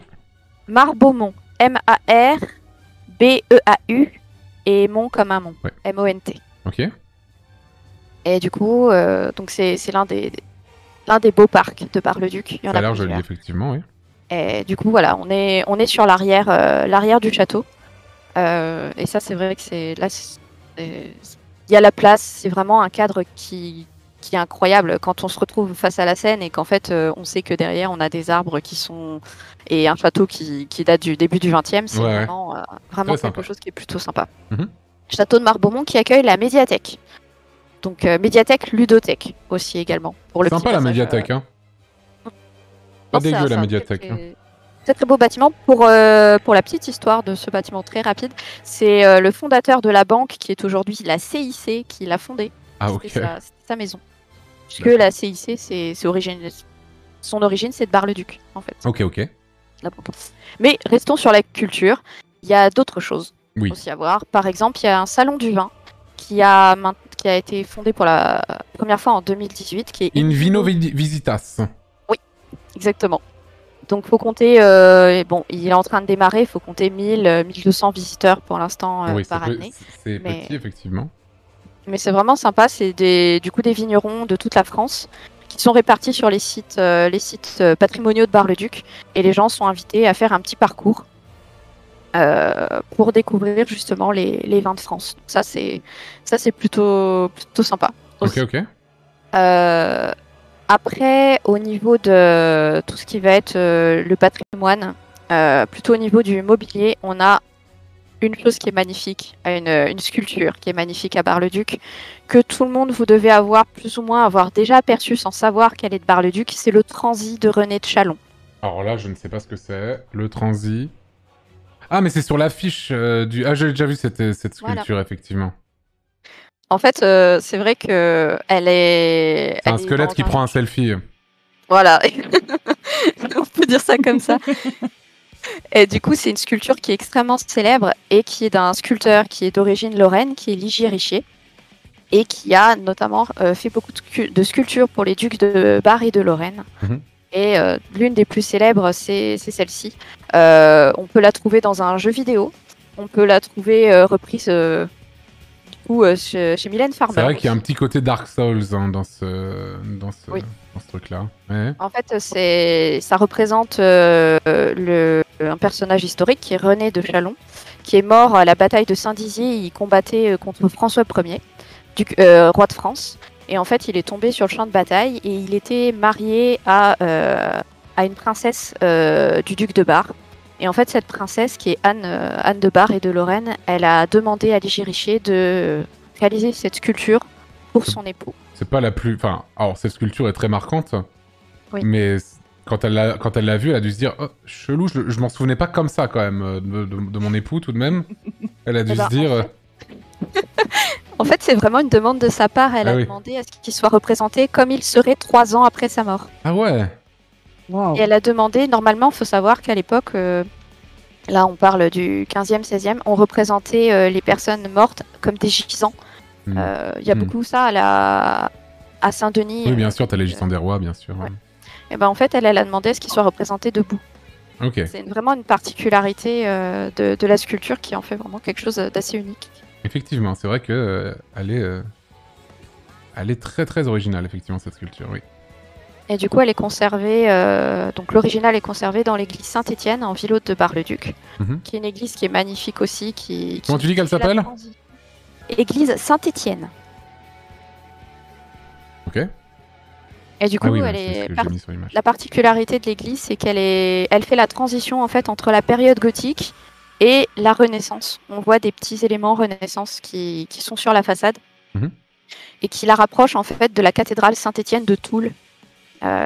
Marbeaumont. M-A-R-B-E-A-U. Et Mont comme un mont. Ouais. M-O-N-T. Ok. Et du coup, donc c'est l'un des beaux parcs de Bar-le-Duc. Ça a l'air joli, effectivement, oui. Et du coup, voilà, on est sur l'arrière du château. Et ça, c'est vrai que il y a la place. C'est vraiment un cadre qui est incroyable quand on se retrouve face à la Seine et qu'en fait, on sait que derrière, on a des arbres et un château qui date du début du XXe. C'est vraiment quelque chose qui est plutôt sympa. Château de Marbeaumont qui accueille la médiathèque. Donc médiathèque, ludothèque aussi également. Pour le sympa la médiathèque, hein. Pas dégueu la médiathèque. C'est très beau bâtiment. Pour la petite histoire de ce bâtiment très rapide, c'est le fondateur de la banque qui est aujourd'hui la CIC qui l'a fondé. Ah ok. C'était sa maison. Puisque la CIC, son origine, c'est de Bar-le-Duc en fait. Ok. Mais restons sur la culture. Il y a d'autres choses aussi à voir. Par exemple, il y a un salon du vin qui a été fondé pour la première fois en 2018, qui est In Vino Visitas. Oui, exactement. Donc faut compter, il est en train de démarrer, il faut compter 1200 visiteurs pour l'instant par année. C'est petit, effectivement. Mais c'est vraiment sympa, c'est du coup des vignerons de toute la France qui sont répartis sur les sites patrimoniaux de Bar-le-Duc, et les gens sont invités à faire un petit parcours pour découvrir justement les vins de France. Donc ça c'est plutôt sympa. Ok. Après, au niveau de tout ce qui va être le patrimoine, plutôt au niveau du mobilier, on a une chose qui est magnifique, une sculpture qui est magnifique à Bar-le-Duc, que tout le monde vous devez avoir plus ou moins avoir déjà aperçu sans savoir qu'elle est de Bar-le-Duc, c'est le transi de René de Chalon. Alors là, je ne sais pas ce que c'est, le transi. Ah, mais c'est sur l'affiche du... Ah, j'ai déjà vu cette sculpture, effectivement. En fait, c'est vrai que elle est... C'est un squelette qui prend un selfie. Voilà, on peut dire ça comme ça. Et du coup, c'est une sculpture qui est extrêmement célèbre et qui est d'un sculpteur qui est d'origine lorraine, qui est Ligier Richier, et qui a notamment fait beaucoup de sculptures pour les ducs de Bar et de Lorraine. Et l'une des plus célèbres, c'est celle-ci. On peut la trouver dans un jeu vidéo. On peut la trouver reprise chez Mylène Farmer. C'est vrai qu'il y a un petit côté Dark Souls dans ce truc-là. Ouais. En fait, ça représente un personnage historique qui est René de Chalon, qui est mort à la bataille de Saint-Dizier. Il combattait contre François Ier, roi de France. Et en fait, il est tombé sur le champ de bataille et il était marié à une princesse du duc de Bar. Et en fait, cette princesse, qui est Anne de Bar et de Lorraine, elle a demandé à Ligier Richier de réaliser cette sculpture pour son époux. C'est pas la plus... Enfin, alors, cette sculpture est très marquante, mais quand elle l'a vue, elle a dû se dire oh, chelou, je m'en souvenais pas comme ça, quand même, de mon époux, tout de même. Elle a dû se dire... En fait, c'est vraiment une demande de sa part. Elle a demandé à ce qu'il soit représenté comme il serait 3 ans après sa mort. Ah ouais. Wow. Et elle a demandé, normalement, il faut savoir qu'à l'époque, là on parle du 15e, 16e, on représentait les personnes mortes comme des gisants. Il y a beaucoup ça à Saint-Denis. Oui, bien sûr, t'as les gisants des rois, bien sûr. Ouais. Et ben en fait, elle a demandé à ce qu'il soit représenté debout. Okay. C'est vraiment une particularité de la sculpture qui en fait vraiment quelque chose d'assez unique. Effectivement, c'est vrai que elle est très très originale, effectivement, cette sculpture, oui. Et du coup, elle est conservée, donc l'original est conservé dans l'église Saint-Étienne, en ville haute de Bar-le-Duc, qui est une église qui est magnifique aussi. Comment tu dis qu'elle s'appelle ? Église Saint-Étienne. Ok. Et du coup, la particularité de l'église, c'est elle fait la transition en fait entre la période gothique et la Renaissance. On voit des petits éléments Renaissance qui sont sur la façade et qui la rapprochent en fait de la cathédrale Saint-Étienne de Toul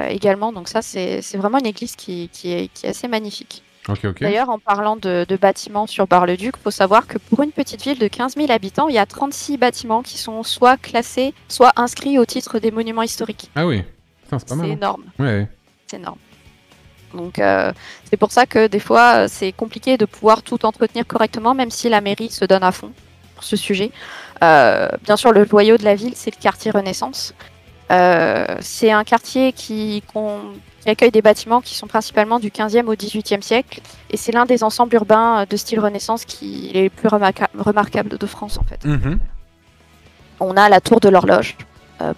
également. Donc ça, c'est vraiment une église qui est assez magnifique. Ok. D'ailleurs, en parlant de bâtiments sur Bar-le-Duc, il faut savoir que pour une petite ville de 15 000 habitants, il y a 36 bâtiments qui sont soit classés, soit inscrits au titre des monuments historiques. Ah oui, putain, c'est pas mal. C'est énorme. Ouais. C'est énorme. Donc c'est pour ça que des fois, c'est compliqué de pouvoir tout entretenir correctement, même si la mairie se donne à fond pour ce sujet. Bien sûr, le joyau de la ville, c'est le quartier Renaissance. C'est un quartier qui accueille des bâtiments qui sont principalement du 15e au 18e siècle. Et c'est l'un des ensembles urbains de style Renaissance qui est les plus remarquables de France, en fait. On a la tour de l'horloge,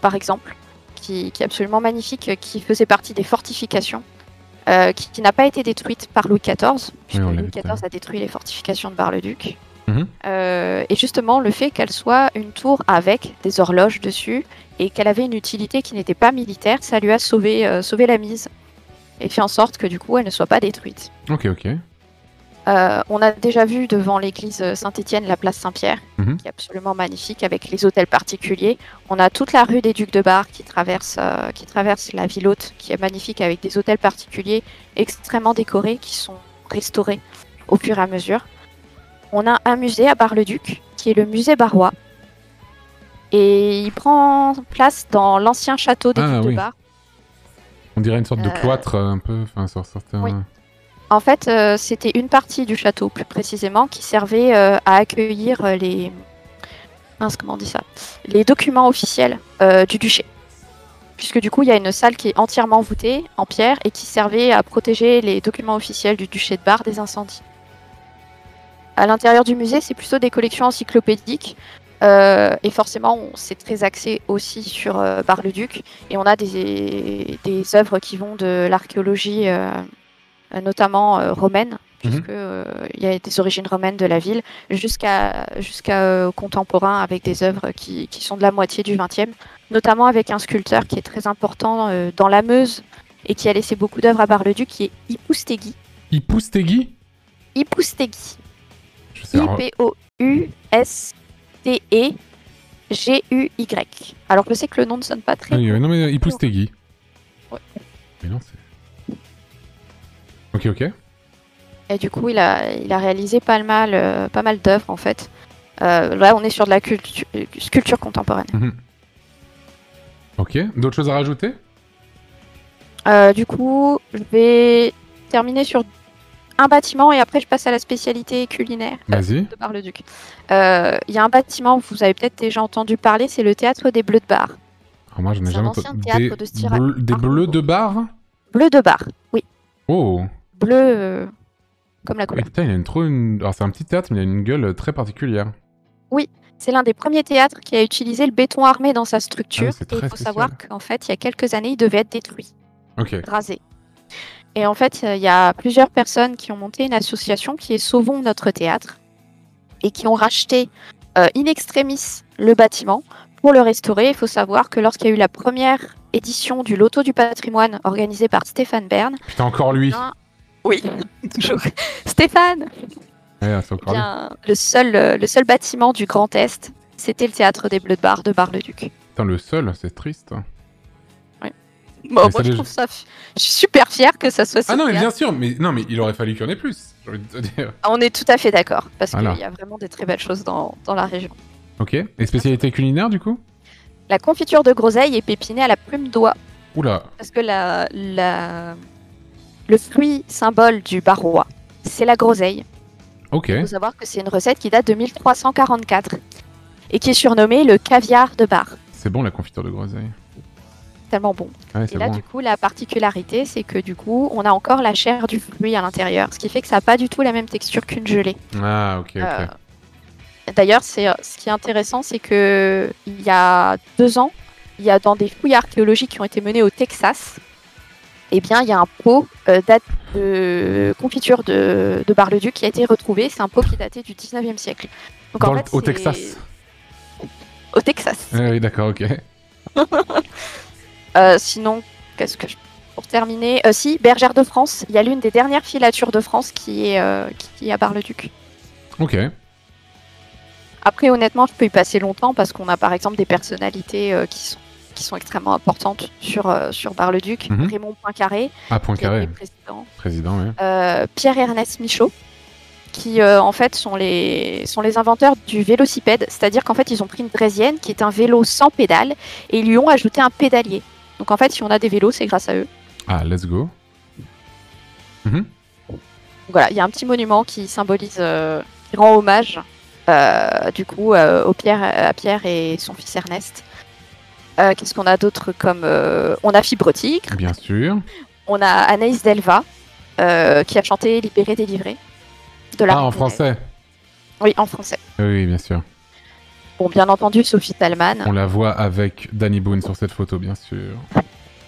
par exemple, qui est absolument magnifique, qui faisait partie des fortifications, qui n'a pas été détruite par Louis XIV, puisque Louis XIV a détruit les fortifications de Bar-le-Duc. Et justement, le fait qu'elle soit une tour avec des horloges dessus et qu'elle avait une utilité qui n'était pas militaire, ça lui a sauvé la mise et fait en sorte que du coup, elle ne soit pas détruite. Ok. On a déjà vu devant l'église Saint-Étienne la place Saint-Pierre, qui est absolument magnifique avec les hôtels particuliers. On a toute la rue des Ducs de Bar qui traverse la ville haute, qui est magnifique avec des hôtels particuliers extrêmement décorés qui sont restaurés au fur et à mesure. On a un musée à Bar-le-Duc, qui est le musée barrois. Et il prend place dans l'ancien château des Ducs de Bar. On dirait une sorte de cloître un peu, enfin sur certains... Oui. En fait, c'était une partie du château, plus précisément, qui servait à accueillir les documents officiels du duché. Puisque du coup, il y a une salle qui est entièrement voûtée en pierre et qui servait à protéger les documents officiels du duché de Bar des incendies. À l'intérieur du musée, c'est plutôt des collections encyclopédiques. Et forcément, c'est très axé aussi sur Bar-le-Duc. Et on a des œuvres qui vont de l'archéologie, notamment romaine, puisque il y a des origines romaines de la ville, jusqu'à contemporain, avec des œuvres qui sont de la moitié du XXe, notamment avec un sculpteur qui est très important dans la Meuse et qui a laissé beaucoup d'œuvres à Bar-le-Duc, qui est Ipoustéguy. Ipoustéguy ? Ipoustéguy. I-P-O-U-S-T-E-G-U-Y. Alors je sais que le nom ne sonne pas très... non mais Ipoustéguy. Ouais. Mais non, c'est... Ok. Et du coup, il a réalisé pas mal d'œuvres en fait. Là, on est sur de la sculpture contemporaine. Ok, d'autres choses à rajouter ? Du coup, je vais terminer sur un bâtiment et après je passe à la spécialité culinaire de Bar-le-Duc. Il y a un bâtiment, vous avez peut-être déjà entendu parler, c'est le théâtre des Bleus de Bar. Alors moi, je n'ai jamais entendu. Théâtre de style des Bleus de Bar ? Bleus de Bar, oui. Oh. Bleu comme la couleur. Putain, Alors c'est un petit théâtre, mais il a une gueule très particulière. Oui, c'est l'un des premiers théâtres qui a utilisé le béton armé dans sa structure. Et il faut savoir qu'en fait, il y a quelques années, il devait être détruit, rasé. Et en fait, il y a plusieurs personnes qui ont monté une association qui est Sauvons notre théâtre et qui ont racheté in extremis le bâtiment pour le restaurer. Il faut savoir que lorsqu'il y a eu la première édition du Loto du patrimoine organisée par Stéphane Bern... Putain, encore lui. Oui, toujours. Stéphane. Ouais, c'est encore lui. Le seul bâtiment du Grand Est, c'était le théâtre des Bleus de Bar de Bar-le-Duc. Putain, le seul, c'est triste. Oui. Bon, moi, je trouve ça... Je suis super fière que ça soit... Ah non, mais bien sûr, mais il aurait fallu qu'il y en ait plus, j'ai envie de te dire. On est tout à fait d'accord, parce qu'il y a vraiment des très belles choses dans la région. Ok, et spécialité culinaire, du coup ? La confiture de groseille est pépinée à la plume d'oie. Oula. Parce que le fruit symbole du barrois, c'est la groseille. Ok. Il faut savoir que c'est une recette qui date de 1344 et qui est surnommée le caviar de Bar. C'est bon la confiture de groseille. Tellement bon. Ouais, et là, du coup, la particularité, c'est que du coup, on a encore la chair du fruit à l'intérieur, ce qui fait que ça n'a pas du tout la même texture qu'une gelée. Ah, ok. D'ailleurs, ce qui est intéressant, c'est que il y a 2 ans, il y a dans des fouilles archéologiques qui ont été menées au Texas, il y a un pot date de confiture de Bar-le-Duc qui a été retrouvé. C'est un pot qui est daté du 19e siècle. Donc, au Texas. Au Texas. Oui, d'accord, ok. Sinon, pour terminer, Bergère de France. Il y a l'une des dernières filatures de France qui est à Bar-le-Duc. Ok. Après, honnêtement, je peux y passer longtemps parce qu'on a par exemple des personnalités qui qui sont extrêmement importantes sur Bar-le-Duc. Raymond Poincaré. Ah, Poincaré. Président, oui. Pierre-Ernest Michaud, qui en fait sont les inventeurs du vélocipède, c'est-à-dire qu'en fait ils ont pris une draisienne qui est un vélo sans pédale et ils lui ont ajouté un pédalier. Donc en fait si on a des vélos c'est grâce à eux. Ah, let's go. Voilà, il y a un petit monument qui symbolise, qui rend hommage du coup à Pierre et son fils Ernest. Qu'est-ce qu'on a d'autre comme on a Fibre Tigre. Bien sûr. On a Anaïs Delva qui a chanté Libéré, délivré. En français. Oui, en français. Oui, bien sûr. Bon, bien entendu, Sophie Talman. On la voit avec Danny Boone sur cette photo, bien sûr.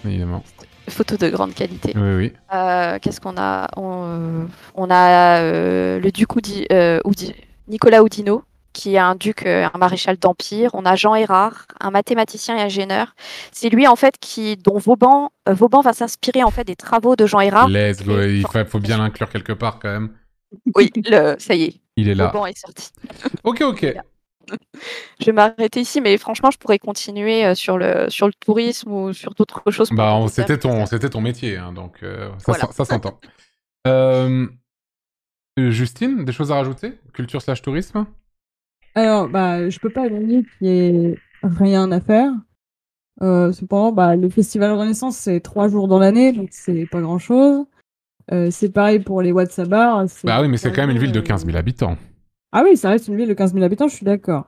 Évidemment. Photo de grande qualité. Oui. Qu'est-ce qu'on a on a le duc Nicolas Oudinot, qui est un duc, un maréchal d'Empire. On a Jean Hérard, un mathématicien et ingénieur. C'est lui, en fait, dont Vauban va s'inspirer, en fait, des travaux de Jean Hérard. Let's go. Il faut bien l'inclure quelque part, quand même. Oui, ça y est. Il est là. Vauban est sorti. Ok. Je vais m'arrêter ici, mais franchement, je pourrais continuer sur le tourisme ou sur d'autres choses. C'était ton métier, hein, donc voilà. ça s'entend. Justine, des choses à rajouter? Culture/tourisme? Alors, je peux pas nier qu'il y ait rien à faire. Cependant, le Festival Renaissance, c'est 3 jours dans l'année, donc c'est pas grand-chose. C'est pareil pour les Watsabar. Oui, mais c'est quand même une ville de 15 000 habitants. Ah oui, ça reste une ville de 15 000 habitants, je suis d'accord.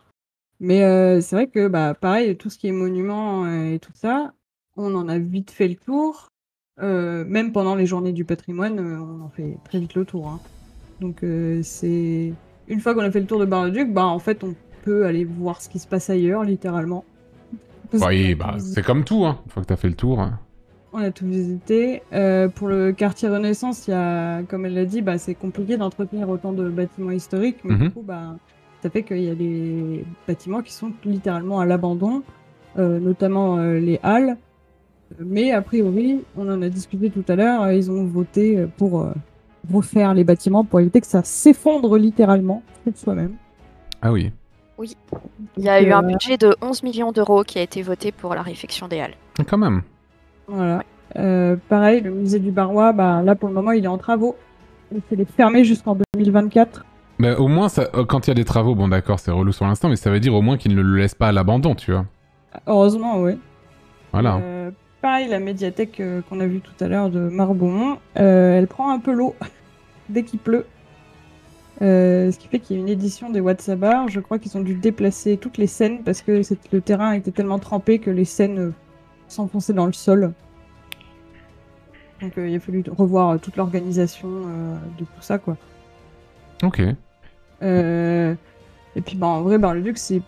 Mais c'est vrai que, pareil, tout ce qui est monuments et tout ça, on en a vite fait le tour. Même pendant les journées du patrimoine, on en fait très vite le tour. Hein. Donc, c'est... Une fois qu'on a fait le tour de Bar-le-Duc, en fait, on peut aller voir ce qui se passe ailleurs, littéralement. Oui, c'est comme tout, hein. Une fois que t'as fait le tour... On a tout visité. Pour le quartier Renaissance, il y a, comme elle l'a dit, c'est compliqué d'entretenir autant de bâtiments historiques, mais du coup, ça fait qu'il y a des bâtiments qui sont littéralement à l'abandon, notamment les halles. Mais a priori, on en a discuté tout à l'heure, ils ont voté pour refaire les bâtiments pour éviter que ça s'effondre littéralement sur soi-même. Ah oui. Oui. Il y a eu un budget de 11 millions d'euros qui a été voté pour la réfection des halles. Quand même. Voilà. Pareil, le musée du Barrois, là pour le moment, il est en travaux. Il est fermé jusqu'en 2024. Mais au moins, quand il y a des travaux, bon d'accord, c'est relou sur l'instant, mais ça veut dire au moins qu'ils ne le laissent pas à l'abandon, tu vois. Heureusement, oui. Voilà. Pareil, la médiathèque qu'on a vue tout à l'heure de Marbeaumont, elle prend un peu l'eau dès qu'il pleut. Ce qui fait qu'il y a une édition des Watsabar. Je crois qu'ils ont dû déplacer toutes les scènes parce que le terrain était tellement trempé que les scènes s'enfonçaient dans le sol. Donc il a fallu revoir toute l'organisation de tout ça, quoi. Ok. Et puis en vrai, Bar-le-Duc, c'est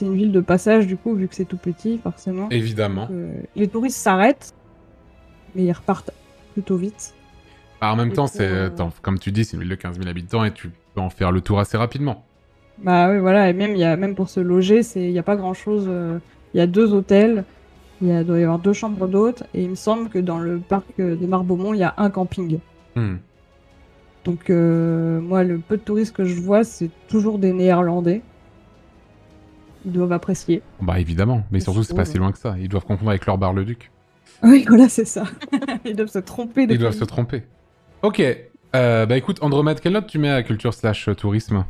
une ville de passage, du coup, vu que c'est tout petit, forcément. Évidemment. Les touristes s'arrêtent, mais ils repartent plutôt vite. En même temps, comme tu dis, c'est une ville de 15 000 habitants et tu peux en faire le tour assez rapidement. Oui, voilà, et même pour se loger, il n'y a pas grand-chose. Il y a 2 hôtels, doit y avoir 2 chambres d'hôtes, et il me semble que dans le parc de Marbeaumont, il y a un camping. Donc moi, le peu de touristes que je vois, c'est toujours des Néerlandais. Ils doivent apprécier. Évidemment, mais surtout, c'est pas si loin que ça. Ils doivent confondre avec leur Bar-le-Duc. Oui, voilà, c'est ça. Ils doivent se tromper. Ils doivent se tromper. Ok. Écoute, Andromède, quelle note tu mets à culture/tourisme?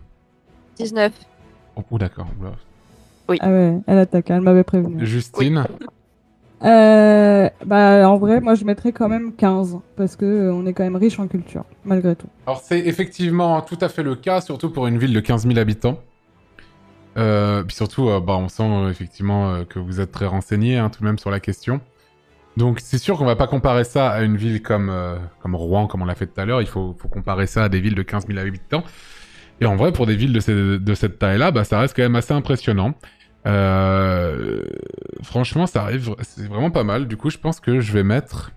19. Oh, d'accord. Oui. Ah ouais, elle attaque, elle m'avait prévenu. Justine? Oui. En vrai, moi je mettrais quand même 15, parce que on est quand même riche en culture, malgré tout. Alors c'est effectivement tout à fait le cas, surtout pour une ville de 15 000 habitants. Puis surtout, on sent effectivement que vous êtes très renseigné tout de même sur la question. Donc c'est sûr qu'on va pas comparer ça à une ville comme Rouen, comme on l'a fait tout à l'heure. Il faut comparer ça à des villes de 15 000 habitants. Et en vrai, pour des villes de cette taille-là, ça reste quand même assez impressionnant. Franchement, c'est vraiment pas mal. Du coup, je pense que je vais mettre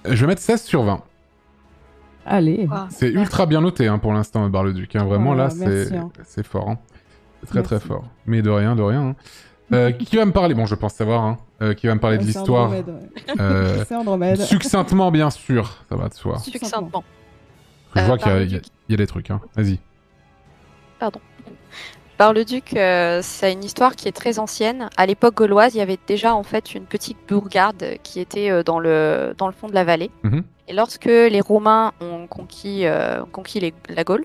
16 sur 20. Allez. C'est ultra bien noté pour l'instant, Bar-le-Duc. Vraiment, là, merci, c'est fort. C'est très très fort. Mais de rien. Qui va me parler? Bon, je pense savoir. Qui va me parler de l'histoire? C'est Andromède. Succinctement, bien sûr. Ça va de soi. Succinctement. Je vois qu'il y a des trucs. Vas-y. Pardon. Bar-le-Duc, c'est une histoire qui est très ancienne. À l'époque gauloise, il y avait déjà en fait une petite bourgade qui était dans le fond de la vallée. Et lorsque les Romains ont conquis la Gaule,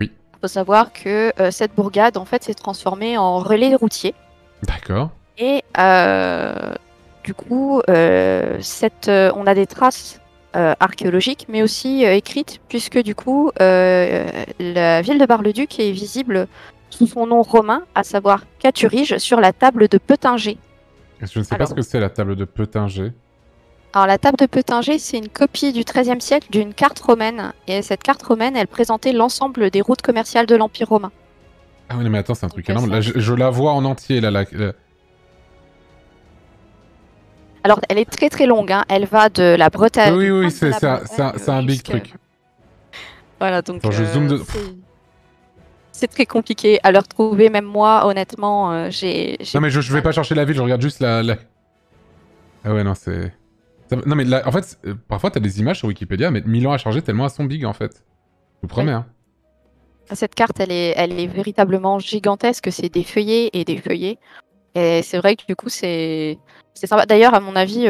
il faut savoir que cette bourgade en fait s'est transformée en relais routier. D'accord. Et du coup, on a des traces archéologiques, mais aussi écrites, puisque du coup, la ville de Bar-le-Duc est visible sous son nom romain, à savoir Caturige, sur la table de Peutinger. Je ne sais pas ce que c'est la table de Peutinger. Alors la table de Peutinger, c'est une copie du XIIIe siècle d'une carte romaine. Et cette carte romaine, elle présentait l'ensemble des routes commerciales de l'Empire romain. Ah oui, mais attends, c'est un truc énorme. Là, je la vois en entier, là. Alors, elle est très très longue, hein. Elle va de la Bretagne... Oui, c'est un big truc. Voilà, donc... Attends, je zoome de... C'est très compliqué à le retrouver, même moi, honnêtement, j'ai... Non mais je vais pas chercher la ville, je regarde juste la... Ah ouais, non, c'est... Non mais là, en fait, parfois t'as des images sur Wikipédia, mais 1000 ans à charger tellement elles sont big, en fait. Je vous promets, hein. Cette carte, elle est véritablement gigantesque, c'est des feuillets et des feuillets. Et c'est vrai que du coup, c'est sympa. D'ailleurs, à mon avis,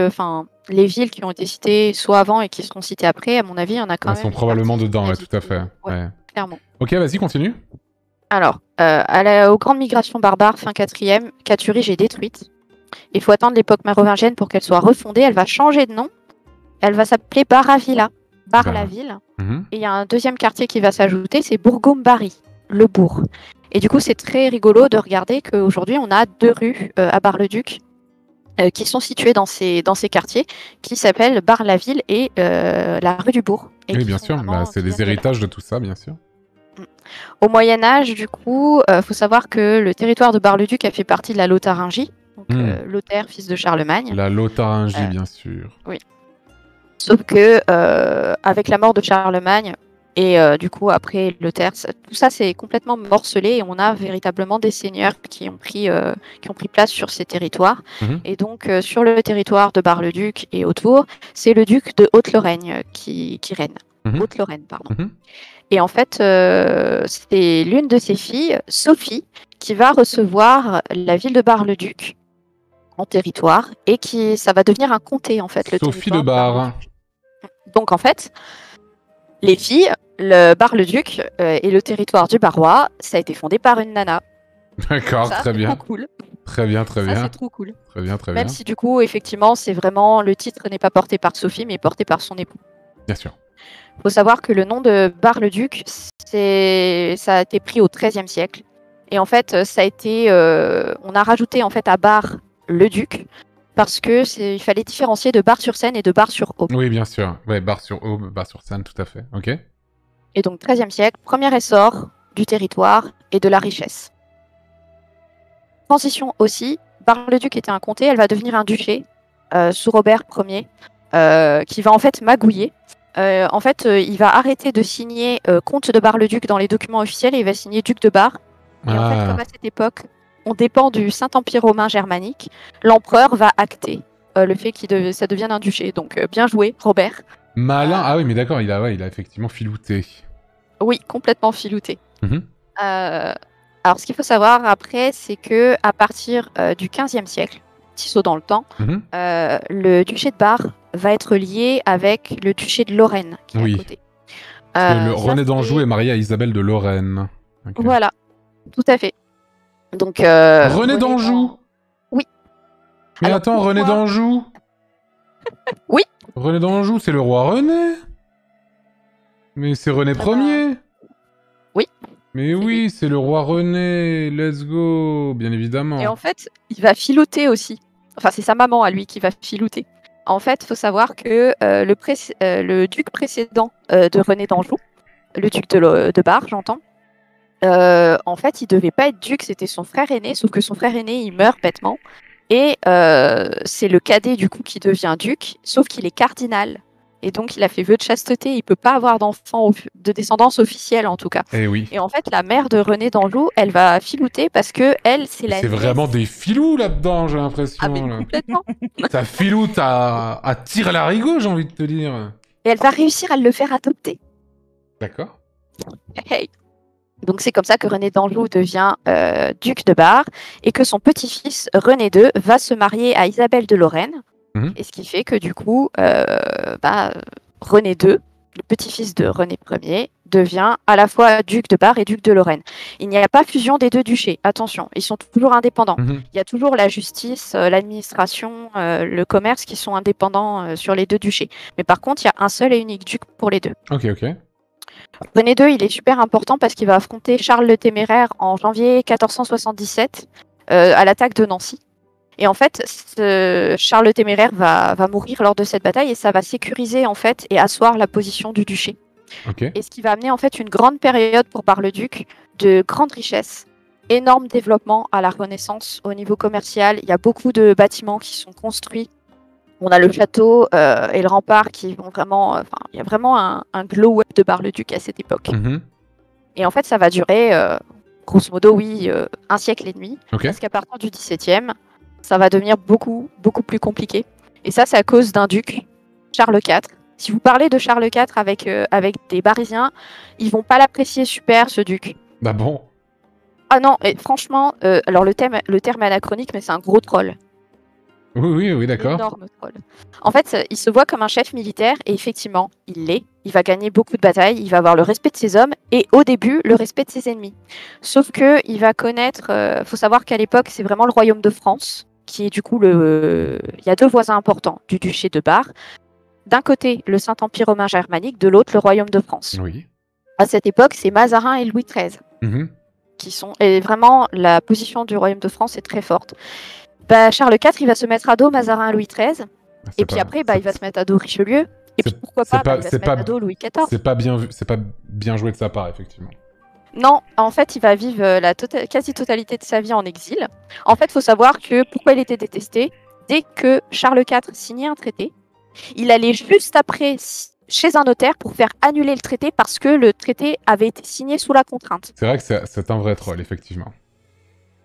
les villes qui ont été citées soit avant et qui seront citées après, à mon avis, il y en a quand même... Elles sont probablement dedans, ouais, tout à fait. Ouais. Clairement. Ok, vas-y, continue. Alors, aux grandes migrations barbares, fin 4e, Caturige est détruite. Il faut attendre l'époque mérovingienne pour qu'elle soit refondée. Elle va changer de nom. Elle va s'appeler Bar-la-Ville. Bar-la-Ville. Et il y a un deuxième quartier qui va s'ajouter, c'est Bourgoum-Bari, le bourg. Et du coup, c'est très rigolo de regarder qu'aujourd'hui, on a 2 rues à Bar-le-Duc qui sont situées dans ces quartiers, qui s'appellent Bar-la-Ville et la rue du bourg. Et oui, bien sûr, c'est des héritages de tout ça, bien sûr. Au Moyen-Âge, du coup, faut savoir que le territoire de Bar-le-Duc a fait partie de la Lotharingie. Donc, Lothaire, fils de Charlemagne. La Lotharingie, bien sûr. Oui. Sauf que, avec la mort de Charlemagne, et du coup, après Lothaire, tout ça c'est complètement morcelé et on a véritablement des seigneurs qui ont pris place sur ces territoires. Et donc, sur le territoire de Bar-le-Duc et autour, c'est le duc de Haute-Lorraine qui règne. Haute-Lorraine, pardon. Et en fait, c'est l'une de ses filles, Sophie, qui va recevoir la ville de Bar-le-Duc en territoire et ça va devenir un comté en fait. Sophie de Bar. Donc en fait, les filles, le Bar-le-Duc et le territoire du Barrois, ça a été fondé par une nana. D'accord, très bien. C'est trop cool. Très bien. C'est trop cool. Très bien. Même si du coup, effectivement, c'est vraiment le titre n'est pas porté par Sophie, mais porté par son époux. Bien sûr. Il faut savoir que le nom de Bar-le-Duc, ça a été pris au XIIIe siècle. Et en fait, on a rajouté en fait à Bar-le-Duc parce que il fallait différencier de Bar-sur-Seine et de Bar-sur-Aube. Oui, bien sûr. Ouais, Bar-sur-Aube, Bar-sur-Seine, tout à fait. Ok. Et donc, XIIIe siècle, premier essor du territoire et de la richesse. Transition aussi, Bar-le-Duc était un comté, elle va devenir un duché sous Robert Ier, qui va en fait magouiller. Il va arrêter de signer comte de Bar-le-Duc dans les documents officiels et il va signer duc de Bar. Et en fait, comme à cette époque, on dépend du Saint-Empire romain germanique, l'empereur va acter le fait que ça devienne un duché. Donc, bien joué, Robert. Malin. Ah oui, mais d'accord, il a effectivement filouté. Oui, complètement filouté. Alors, ce qu'il faut savoir après, c'est que à partir du XVe siècle, petit saut dans le temps, le duché de Bar va être lié avec le duché de Lorraine, qui est à côté. Parce que René d'Anjou est marié à Isabelle de Lorraine. Okay. Voilà, tout à fait. Donc, René d'Anjou. Oui. Mais alors, attends, René d'Anjou. Oui. René d'Anjou, c'est le roi René. Mais c'est René Ier. Oui. Mais oui, c'est le roi René. Let's go, bien évidemment. Et en fait, il va filouter aussi. Enfin, c'est sa maman à lui qui va filouter. En fait, il faut savoir que le duc précédent de René d'Anjou, le duc de Bar, j'entends, en fait, il devait pas être duc, c'était son frère aîné, sauf que son frère aîné, il meurt bêtement. Et c'est le cadet, du coup, qui devient duc, sauf qu'il est cardinal. Et donc, il a fait vœu de chasteté, il peut pas avoir d'enfant de descendance officielle, en tout cas. Eh oui. Et en fait, la mère de René d'Anjou, elle va filouter parce que elle, c'est la... C'est vraiment des filous là-dedans, j'ai l'impression. Ah, mais complètement. Ça filoute à tir larigot, j'ai envie de te dire. Et elle va réussir à le faire adopter. D'accord. Hey. Donc c'est comme ça que René d'Anjou devient duc de Bar et que son petit-fils René II va se marier à Isabelle de Lorraine. Et ce qui fait que du coup, René II, le petit-fils de René Ier, devient à la fois duc de Bar et duc de Lorraine. Il n'y a pas fusion des deux duchés, attention, ils sont toujours indépendants. Il y a toujours la justice, l'administration, le commerce qui sont indépendants sur les deux duchés. Mais par contre, il y a un seul et unique duc pour les deux. Ok. René II, il est super important parce qu'il va affronter Charles le Téméraire en janvier 1477 à l'attaque de Nancy. Et en fait, Charles le Téméraire va mourir lors de cette bataille et ça va sécuriser en fait et asseoir la position du duché. Et ce qui va amener en fait une grande période pour Bar-le-Duc de grande richesse, énorme développement à la Renaissance au niveau commercial. Il y a beaucoup de bâtiments qui sont construits. On a le château et le rempart qui vont vraiment... il y a vraiment un glow-up de Bar-le-Duc à cette époque. Et en fait, ça va durer, grosso modo, un siècle et demi. Parce qu'à partir du XVIIe, ça va devenir beaucoup, beaucoup plus compliqué. Et ça, c'est à cause d'un duc, Charles IV. Si vous parlez de Charles IV avec des Barisiens, ils vont pas l'apprécier super, ce duc. Bah bon. Ah non, et franchement, alors le terme est anachronique, mais c'est un gros troll. Oui, d'accord. Énorme troll. En fait, il se voit comme un chef militaire, et effectivement, il l'est. Il va gagner beaucoup de batailles, il va avoir le respect de ses hommes, et au début, le respect de ses ennemis. Sauf que il va connaître... faut savoir qu'à l'époque, c'est vraiment le royaume de France, qui est du coup il y a deux voisins importants du duché de Bar. D'un côté, le Saint-Empire romain germanique, de l'autre, le royaume de France. Oui. À cette époque, c'est Mazarin et Louis XIII qui sont... Et vraiment, la position du royaume de France est très forte. Charles IV, il va se mettre à dos Mazarin et Louis XIII. Et puis après, il va se mettre à dos Richelieu. Et puis pourquoi pas, il va se mettre à dos Louis XIV. C'est pas bien joué de sa part, effectivement. Non, en fait, il va vivre la quasi-totalité de sa vie en exil. En fait, il faut savoir que pourquoi il était détesté. Dès que Charles IV signait un traité, il allait juste après chez un notaire pour faire annuler le traité parce que le traité avait été signé sous la contrainte. C'est vrai que c'est un vrai troll, effectivement.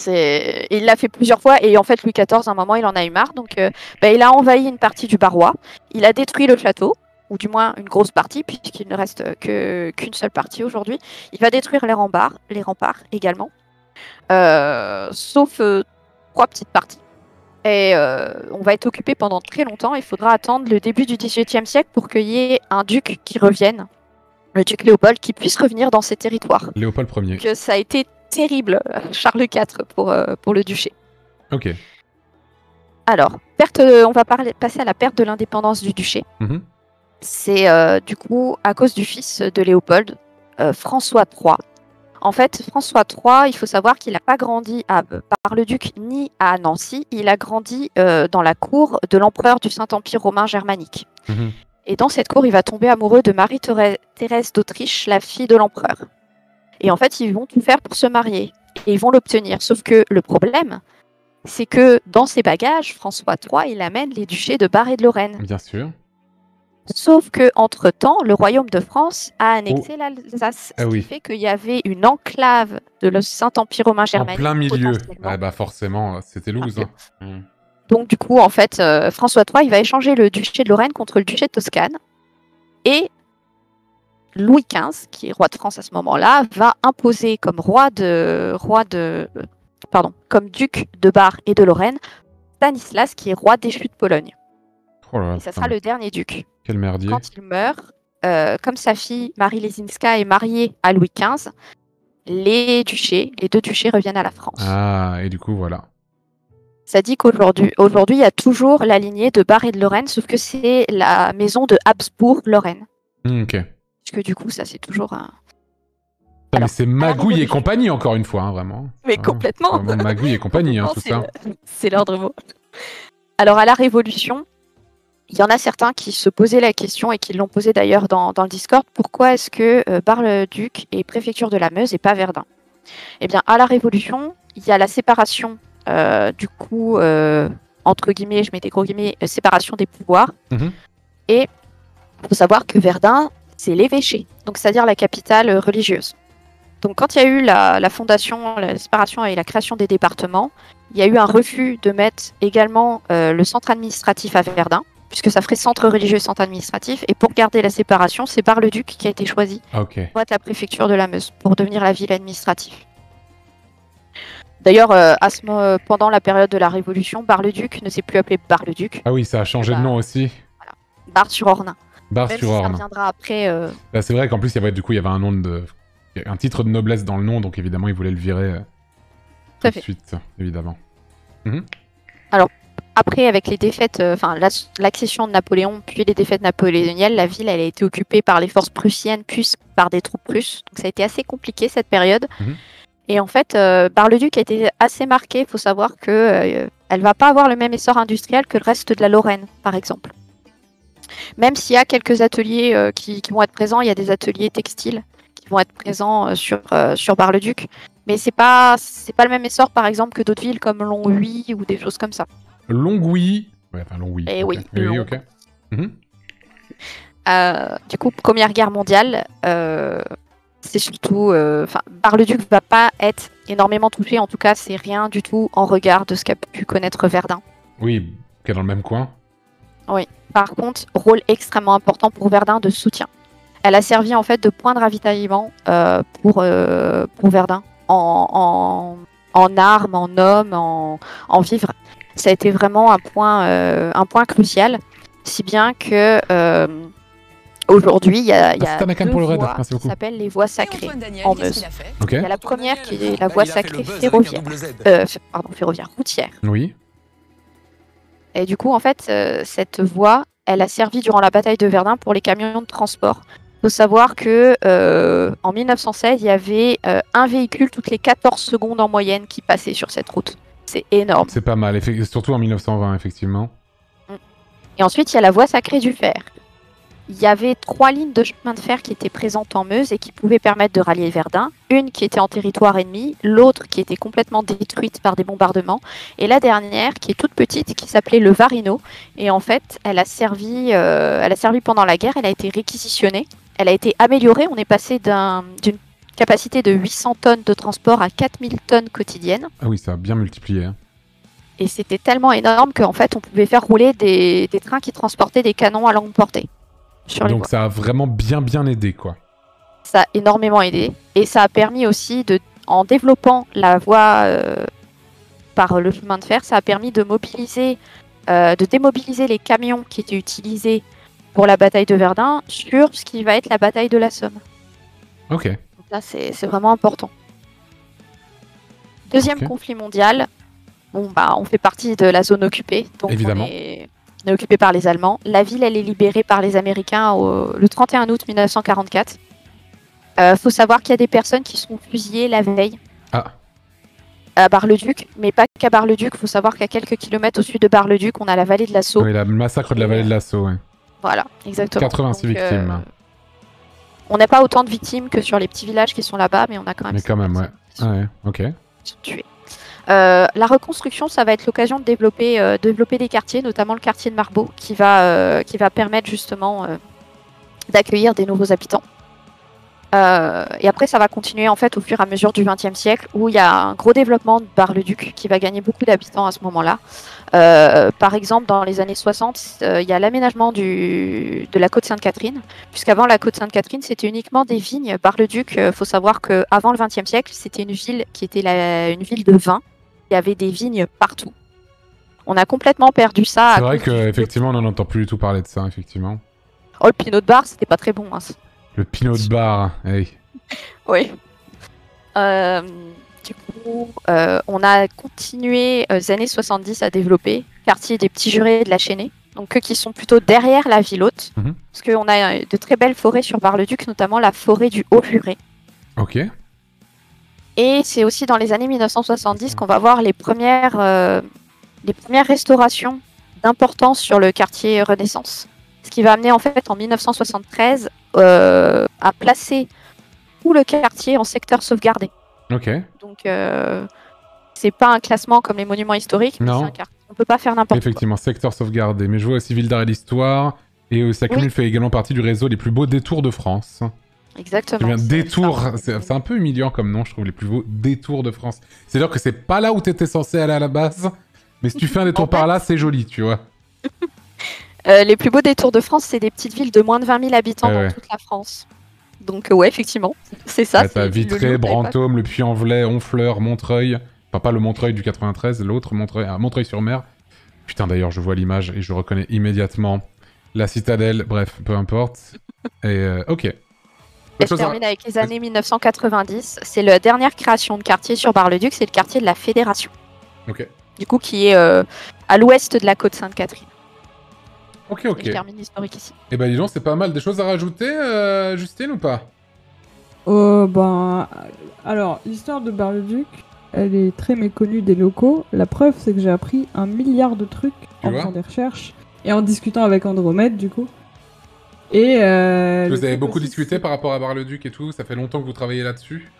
Il l'a fait plusieurs fois et en fait Louis XIV, à un moment, il en a eu marre. Donc il a envahi une partie du Barrois, il a détruit le château, ou du moins une grosse partie, puisqu'il ne reste qu'une seule partie aujourd'hui. Il va détruire les remparts également, sauf 3 petites parties. Et on va être occupé pendant très longtemps. Il faudra attendre le début du XVIIIe siècle pour qu'il y ait un duc qui revienne, le duc Léopold, qui puisse revenir dans ces territoires. Léopold Ier. Que ça a été terrible, Charles IV, pour le duché. Ok. Alors, on va passer à la perte de l'indépendance du duché. C'est du coup à cause du fils de Léopold, François III. En fait, François III, il faut savoir qu'il n'a pas grandi à Bar-le-Duc ni à Nancy. Il a grandi dans la cour de l'empereur du Saint-Empire romain germanique. Et dans cette cour, il va tomber amoureux de Marie-Thérèse d'Autriche, la fille de l'empereur. Et en fait, ils vont tout faire pour se marier. Et ils vont l'obtenir. Sauf que le problème, c'est que dans ses bagages, François III, il amène les duchés de Bar et de Lorraine. Bien sûr. Sauf que entre-temps, le royaume de France a annexé l'Alsace, ce qui fait qu'il y avait une enclave de le Saint-Empire romain germanique. En plein milieu. Forcément, c'était loose. Donc du coup, en fait, François III, il va échanger le duché de Lorraine contre le duché de Toscane. Et Louis XV, qui est roi de France à ce moment-là, va imposer comme comme duc de Bar et de Lorraine, Stanislas, qui est roi déchu de Pologne. Et ça sera le dernier duc. Quel merdier. Quand il meurt, comme sa fille Marie Lesinska est mariée à Louis XV, les deux duchés reviennent à la France. Ah, et du coup, voilà. Ça dit qu'aujourd'hui, il y a toujours la lignée de Bar et de Lorraine, sauf que c'est la maison de Habsbourg-Lorraine. Ok. Parce que du coup, ça c'est toujours un... Mais c'est Magouille et compagnie, encore une fois, vraiment. Mais complètement. Magouille et compagnie, tout ça. C'est l'ordre mot. Alors, à la Révolution, il y en a certains qui se posaient la question et qui l'ont posé d'ailleurs dans le Discord. Pourquoi est-ce que Bar-le-Duc est préfecture de la Meuse et pas Verdun? Eh bien, à la Révolution, il y a la séparation, entre guillemets, je mets des gros guillemets, séparation des pouvoirs. Et il faut savoir que Verdun, c'est l'évêché, donc c'est-à-dire la capitale religieuse. Donc quand il y a eu la fondation, la séparation et la création des départements, il y a eu un refus de mettre également le centre administratif à Verdun, puisque ça ferait centre religieux et centre administratif. Et pour garder la séparation, c'est Bar-le-Duc qui a été choisi pour être la préfecture de la Meuse, pour devenir la ville administrative. D'ailleurs, pendant la période de la Révolution, Bar-le-Duc ne s'est plus appelé Bar-le-Duc. Ah oui, ça a changé de nom aussi. Voilà. Bar-sur-Ornain. Bar-sur-Ornain. Ça reviendra après. Bah, c'est vrai qu'en plus, il y avait un titre de noblesse dans le nom, donc évidemment, ils voulaient le virer tout de suite, évidemment. Alors, après, avec les défaites, l'accession de Napoléon, puis les défaites napoléoniennes, la ville elle a été occupée par les forces prussiennes, puis par des troupes russes. Donc ça a été assez compliqué cette période. Et en fait, Bar-le-Duc a été assez marqué. Il faut savoir que elle va pas avoir le même essor industriel que le reste de la Lorraine, par exemple. Même s'il y a quelques ateliers qui vont être présents, il y a des ateliers textiles qui vont être présents sur Bar-le-Duc. Mais c'est pas le même essor, par exemple, que d'autres villes comme Longwy ou des choses comme ça. Longwy. Ouais, enfin Longwy. Et okay. Oui, ok. Du coup, Première Guerre mondiale, c'est surtout... Bar-le-Duc va pas être énormément touché. En tout cas, c'est rien du tout en regard de ce qu'a pu connaître Verdun. Oui, qui est dans le même coin. Oui. Par contre, rôle extrêmement important pour Verdun de soutien. Elle a servi en fait de point de ravitaillement pour Verdun. En armes, en hommes, en vivres. Ça a été vraiment un point crucial, si bien que aujourd'hui, il y a deux voies qui s'appellent les voies sacrées en Meuse. Il y a la première qui est la voie sacrée ferroviaire routière. Oui. Et du coup, en fait, cette voie, elle a servi durant la bataille de Verdun pour les camions de transport. Il faut savoir que en 1916, il y avait un véhicule toutes les 14 secondes en moyenne qui passait sur cette route. C'est énorme. C'est pas mal, surtout en 1920, effectivement. Et ensuite, il y a la voie sacrée du fer. Il y avait 3 lignes de chemin de fer qui étaient présentes en Meuse et qui pouvaient permettre de rallier Verdun. Une qui était en territoire ennemi, l'autre qui était complètement détruite par des bombardements, et la dernière qui est toute petite, qui s'appelait le Varino. Et en fait, elle a servi pendant la guerre, elle a été réquisitionnée, elle a été améliorée. On est passé d'une capacité de 800 tonnes de transport à 4000 tonnes quotidiennes. Ah oui, ça a bien multiplié. Hein. Et c'était tellement énorme qu'en fait, on pouvait faire rouler des trains qui transportaient des canons à longue portée. Donc ça a vraiment bien aidé, quoi. Ça a énormément aidé. Et ça a permis aussi, en développant la voie par le chemin de fer, ça a permis de démobiliser les camions qui étaient utilisés pour la bataille de Verdun sur ce qui va être la bataille de la Somme. Ok. Donc là, c'est vraiment important. Deuxième conflit mondial. Bon, on fait partie de la zone occupée. Donc évidemment. On est occupé par les Allemands. La ville, elle est libérée par les Américains le 31 août 1944. Faut savoir qu'il y a des personnes qui sont fusillées la veille à Bar-le-Duc, mais pas qu'à Bar-le-Duc. Il faut savoir qu'à quelques kilomètres au sud de Bar-le-Duc, on a la vallée de la Sau. Oui, le massacre de la vallée de la Sau, oui. Voilà, exactement. 86 victimes. On n'a pas autant de victimes que sur les petits villages qui sont là-bas, mais on a quand même... Mais quand même, ouais. Ah ouais, ok. Qui sont tués. La reconstruction, ça va être l'occasion de développer des quartiers, notamment le quartier de Marbeau, qui va permettre justement d'accueillir des nouveaux habitants. Et après, ça va continuer en fait au fur et à mesure du XXe siècle, où il y a un gros développement de Bar-le-Duc qui va gagner beaucoup d'habitants à ce moment-là. Par exemple, dans les années 60, il y a l'aménagement de la côte Sainte-Catherine, puisqu'avant la côte Sainte-Catherine, c'était uniquement des vignes. Bar-le-Duc, faut savoir qu'avant le XXe siècle, c'était une ville qui était une ville de vin. Il y avait des vignes partout. On a complètement perdu ça. C'est vrai qu'effectivement, on n'en entend plus du tout parler de ça, effectivement. Oh, le Pinot de Bar, c'était pas très bon. Hein. Le Pinot de Bar, hey. Oui. Du coup, on a continué les années 70 à développer quartier des petits jurés de la Chênaie, donc eux qui sont plutôt derrière la ville haute, parce qu'on a de très belles forêts sur Bar-le-Duc, notamment la forêt du Haut-Juré. Ok. Et c'est aussi dans les années 1970 qu'on va voir les premières restaurations d'importance sur le quartier Renaissance. Ce qui va amener en fait en 1973 à placer tout le quartier en secteur sauvegardé. Ok. Donc c'est pas un classement comme les monuments historiques, mais c'est un quartier. On peut pas faire n'importe quoi. Effectivement, secteur sauvegardé. Mais je vois aussi Ville d'Art et d'Histoire. Et sa commune fait également partie du réseau les plus beaux détours de France. Exactement. Détour, c'est un peu humiliant comme nom, je trouve, les plus beaux détours de France. C'est-à-dire que c'est pas là où t'étais censé aller à la base, mais si tu fais un détour par là, c'est joli, tu vois. Les plus beaux détours de France, c'est des petites villes de moins de 20 000 habitants dans toute la France. Donc ouais, effectivement, c'est ça. Ouais, t'as Vitré, Brantôme, le Puy-en-Velay, Honfleur, Montreuil. Enfin, pas le Montreuil du 93, l'autre Montreuil, Montreuil-sur-Mer. Putain, d'ailleurs, je vois l'image et je reconnais immédiatement la citadelle. Bref, peu importe. Et ok. Je termine avec les années 1990. C'est la dernière création de quartier sur Bar-le-Duc, c'est le quartier de la Fédération. Ok. Du coup, qui est à l'ouest de la côte Sainte-Catherine. Ok. Et je termine l'historique ici. Et bah dis donc, c'est pas mal. Des choses à rajouter, Justine, ou pas? Alors, l'histoire de Bar-le-Duc, elle est très méconnue des locaux. La preuve, c'est que j'ai appris 1 milliard de trucs en faisant des recherches et en discutant avec Andromède, du coup. Et vous avez beaucoup discuté par rapport à Bar-le-Duc et tout? Ça fait longtemps que vous travaillez là-dessus?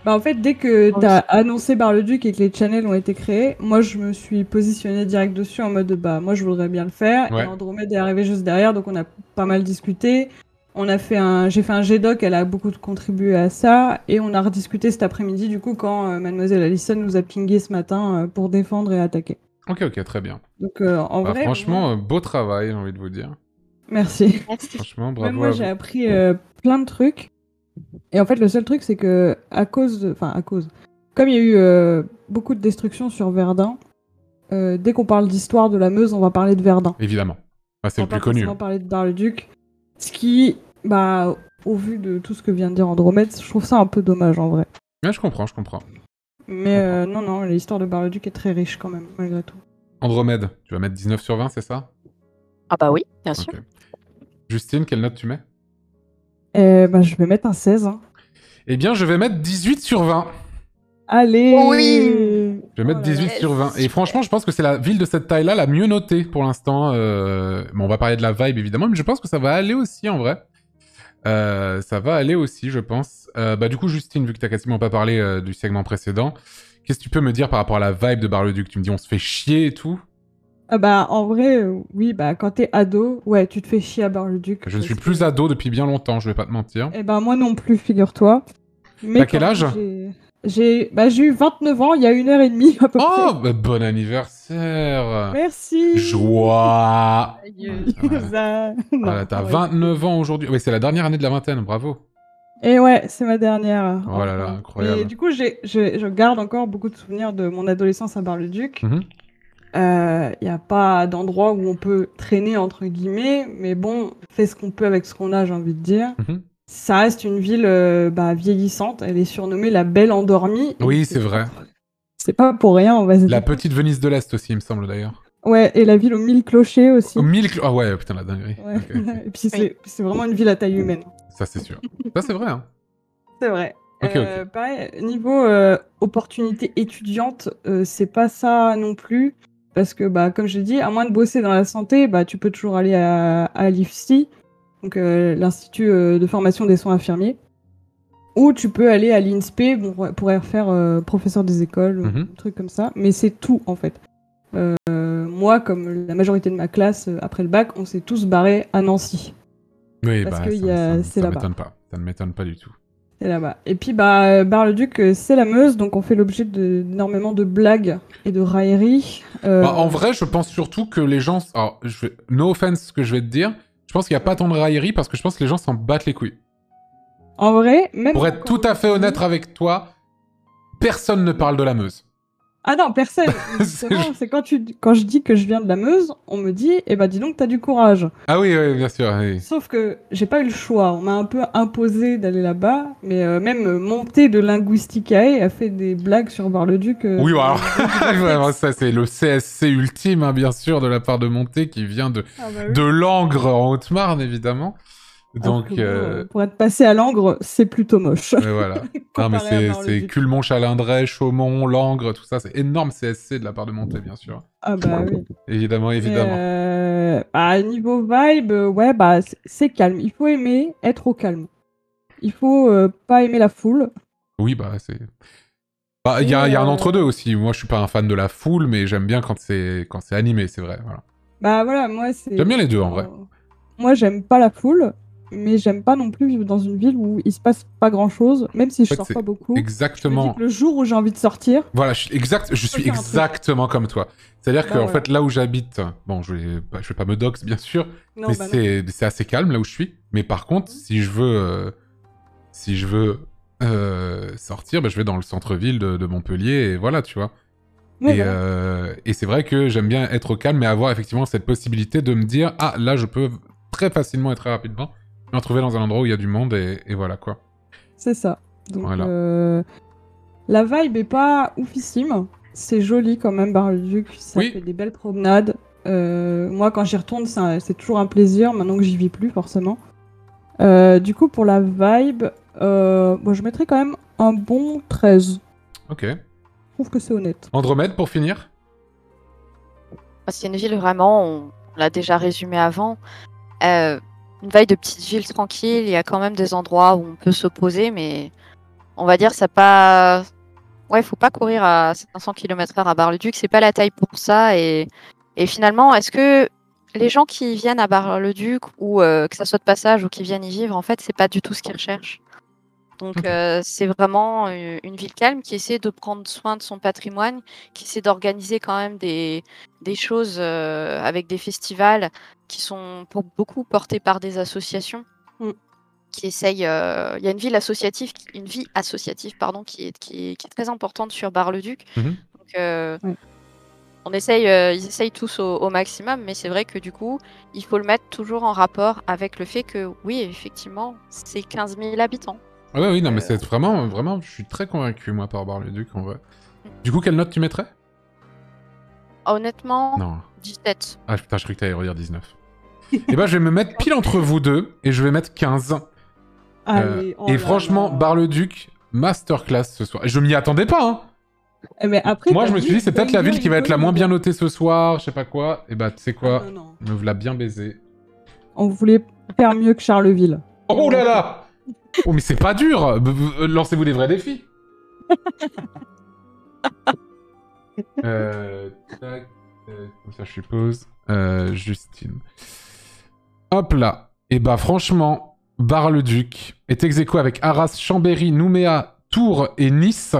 Bah en fait, dès que t'as annoncé Bar-le-Duc et que les channels ont été créés, moi je me suis positionnée direct dessus en mode bah moi je voudrais bien le faire. Ouais. Et Andromède est arrivé juste derrière, donc on a pas mal discuté. J'ai fait un G-Doc, elle a beaucoup contribué à ça, et on a rediscuté cet après-midi du coup quand Mademoiselle Allison nous a pingé ce matin pour défendre et attaquer. Ok, très bien. Donc en vrai, franchement, beau travail, j'ai envie de vous dire. Merci. Franchement, bravo. Même moi j'ai appris plein de trucs. Et en fait, le seul truc, c'est que comme il y a eu beaucoup de destruction sur Verdun, dès qu'on parle d'histoire de la Meuse, on va parler de Verdun. Évidemment. Bah, c'est le plus connu. On va parler de Bar-le-Duc. Ce qui, au vu de tout ce que vient de dire Andromède, je trouve ça un peu dommage en vrai. Ouais, je comprends. Mais non, l'histoire de Bar-le-Duc est très riche quand même, malgré tout. Andromède, tu vas mettre 19 sur 20, c'est ça? Ah bah oui, bien sûr. Justine, quelle note tu mets? Je vais mettre un 16. Hein. Eh bien, je vais mettre 18 sur 20. Allez! Oui! Je vais mettre 18 sur 20. Et franchement, je pense que c'est la ville de cette taille-là la mieux notée pour l'instant. Bon, on va parler de la vibe, évidemment, mais je pense que ça va aller aussi, en vrai. Ça va aller aussi, je pense. Du coup, Justine, vu que t'as quasiment pas parlé du segment précédent, qu'est-ce que tu peux me dire par rapport à la vibe de Bar-le-Duc? Tu me dis on se fait chier et tout? En vrai, oui, quand t'es ado, ouais, tu te fais chier à Bar-le-Duc. Je ne suis plus ado depuis bien longtemps, je vais pas te mentir. Moi non plus, figure-toi. T'as quel âge? J'ai eu 29 ans il y a 1h30 à peu près. Oh, bon anniversaire! Merci! Joie! Voilà, t'as 29 ans aujourd'hui. Oui, c'est la dernière année de la vingtaine, bravo. Et ouais, c'est ma dernière. Oh là là, incroyable. Et du coup, je garde encore beaucoup de souvenirs de mon adolescence à Bar-le-Duc. Il n'y a pas d'endroit où on peut traîner, entre guillemets, mais bon, fait ce qu'on peut avec ce qu'on a, j'ai envie de dire. Ça reste une ville vieillissante, elle est surnommée la Belle Endormie. Oui, c'est vrai. C'est pas pour rien, on va se dire. La petite Venise de l'Est aussi, il me semble d'ailleurs. Ouais, et la ville aux 1000 clochers aussi. Ah ouais, putain, la dinguerie. Ouais. Okay. Et puis c'est vraiment une ville à taille humaine. Ça, c'est sûr. Ça, c'est vrai, hein. C'est vrai. Ok. Pareil, niveau opportunité étudiante, c'est pas ça non plus. Parce que, comme je l'ai dit, à moins de bosser dans la santé, tu peux toujours aller à l'IFSI, donc l'Institut de formation des soins infirmiers. Ou tu peux aller à l'INSPE pour faire professeur des écoles, un truc comme ça. Mais c'est tout, en fait. Moi, comme la majorité de ma classe, après le bac, on s'est tous barrés à Nancy. Oui, parce que c'est là-bas. Ça ne m'étonne pas du tout. C'est là-bas. Et puis, Bar-le-Duc, c'est la Meuse, donc on fait l'objet d'énormément de blagues et de railleries. En vrai, je pense surtout que les gens... Alors, no offense ce que je vais te dire, je pense qu'il n'y a pas tant de railleries parce que je pense que les gens s'en battent les couilles. En vrai, même... Pour être tout à fait honnête avec toi, personne ne parle de la Meuse. Ah non, personne. C'est quand je dis que je viens de la Meuse, on me dit, dis donc, t'as du courage. Ah oui, bien sûr. Oui. Sauf que j'ai pas eu le choix. On m'a un peu imposé d'aller là-bas, mais même Montée de Linguisticae a fait des blagues sur Bar-le-Duc. Oui, alors, ça c'est le CSC ultime, hein, bien sûr, de la part de Montée, qui vient de Langres en Haute-Marne, évidemment. Donc, pour être passé à Langres, c'est plutôt moche. Mais voilà. Non, mais c'est Culmont, Chalindrey, Chaumont, Langres, tout ça. C'est énorme CSC de la part de Montée, bien sûr. Ah bah oui. Évidemment. Niveau vibe, c'est calme. Il faut aimer être au calme. Il faut pas aimer la foule. Oui, c'est... Il y a un entre-deux aussi. Moi, je suis pas un fan de la foule, mais j'aime bien quand c'est animé, c'est vrai. Voilà. Moi, c'est... J'aime bien les deux, en vrai. Moi, j'aime pas la foule. mais j'aime pas non plus vivre dans une ville où il se passe pas grand-chose, même si je sors pas beaucoup. Exactement. Je me dis que le jour où j'ai envie de sortir... Voilà, je suis exactement comme toi. C'est-à-dire qu'en fait, là où j'habite, bon, je vais pas me dox, bien sûr, non, mais c'est assez calme là où je suis. Mais par contre, si je veux sortir, je vais dans le centre-ville de Montpellier, et voilà, tu vois. Oui, et c'est vrai que j'aime bien être au calme, mais avoir effectivement cette possibilité de me dire « Ah, là, je peux très facilement et très rapidement me retrouver dans un endroit où il y a du monde, et voilà, quoi. » C'est ça. Donc, voilà. La vibe est pas oufissime. C'est joli quand même, Bar-le-Duc. Ça fait des belles promenades. Moi, quand j'y retourne, c'est toujours un plaisir, maintenant que j'y vis plus, forcément. Du coup, pour la vibe, je mettrais quand même un bon 13. Ok. Je trouve que c'est honnête. Andromède, pour finir? C'est une ville vraiment, on l'a déjà résumé avant, une vibe de petite ville tranquille, il y a quand même des endroits où on peut se poser, mais on va dire ça pas... Ouais, faut pas courir à 500 km/h à Bar-le-Duc, c'est pas la taille pour ça, et finalement, est-ce que les gens qui viennent à Bar-le-Duc, ou que ça soit de passage, ou qui viennent y vivre, en fait, c'est pas du tout ce qu'ils recherchent. Donc c'est vraiment une ville calme qui essaie de prendre soin de son patrimoine, qui essaie d'organiser quand même des choses avec des festivals qui sont pour beaucoup portés par des associations qui essayent. Il y a une vie associative qui est très importante sur Bar-le-Duc. Donc ils essayent tous au maximum, mais c'est vrai que du coup, il faut le mettre toujours en rapport avec le fait que oui, effectivement, c'est 15 000 habitants. Ah oui, non, mais c'est vraiment, je suis très convaincu, moi, par Bar-le-Duc, en vrai. Du coup, quelle note tu mettrais? Honnêtement, non. 17. Ah putain, je croyais que t'allais redire 19. Et je vais me mettre pile entre vous deux, et je vais mettre 15. Allez, et franchement, Bar-le-Duc, masterclass ce soir. Je m'y attendais pas, hein. Mais après, moi, je me suis dit, c'est peut-être la ville qui va être la moins bien notée ce soir, je sais pas quoi. Et tu sais quoi, me l'a bien baisé. On voulait faire mieux que Charleville. Oh là là. Oh, mais c'est pas dur. Lancez-vous des vrais défis. Tac, comme ça, je suppose. Justine. Hop là. Et franchement, Bar-le-Duc est ex-aequo avec Arras, Chambéry, Nouméa, Tours et Nice.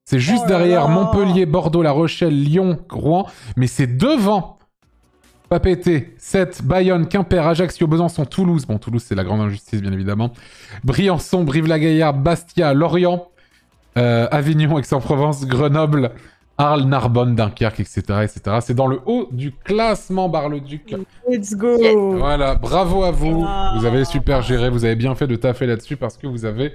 C'est juste derrière Montpellier, Bordeaux, La Rochelle, Lyon, Rouen. Mais c'est devant Papeete, Sète, Bayonne, Quimper, Ajaccio, Besançon, Toulouse. Bon, Toulouse, c'est la grande injustice, bien évidemment. Briançon, Brive-la-Gaillarde, Bastia, Lorient, Avignon, Aix-en-Provence, Grenoble, Arles, Narbonne, Dunkerque, etc., etc. C'est dans le haut du classement, Bar-le-Duc. Let's go. Voilà, bravo à vous. Vous avez super géré, vous avez bien fait de taffer là-dessus parce que vous avez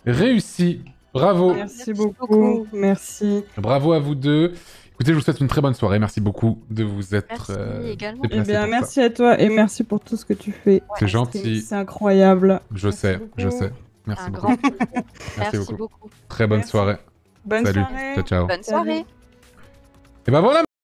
réussi. Bravo. Merci beaucoup. Merci. Bravo à vous deux. Écoutez, je vous souhaite une très bonne soirée. Merci beaucoup de vous être également. Merci à toi et merci pour tout ce que tu fais. C'est gentil. C'est incroyable. Je sais. Merci beaucoup. Merci beaucoup. Très bonne soirée. Bonne Salut. soirée. Ciao. Bonne soirée. Et voilà.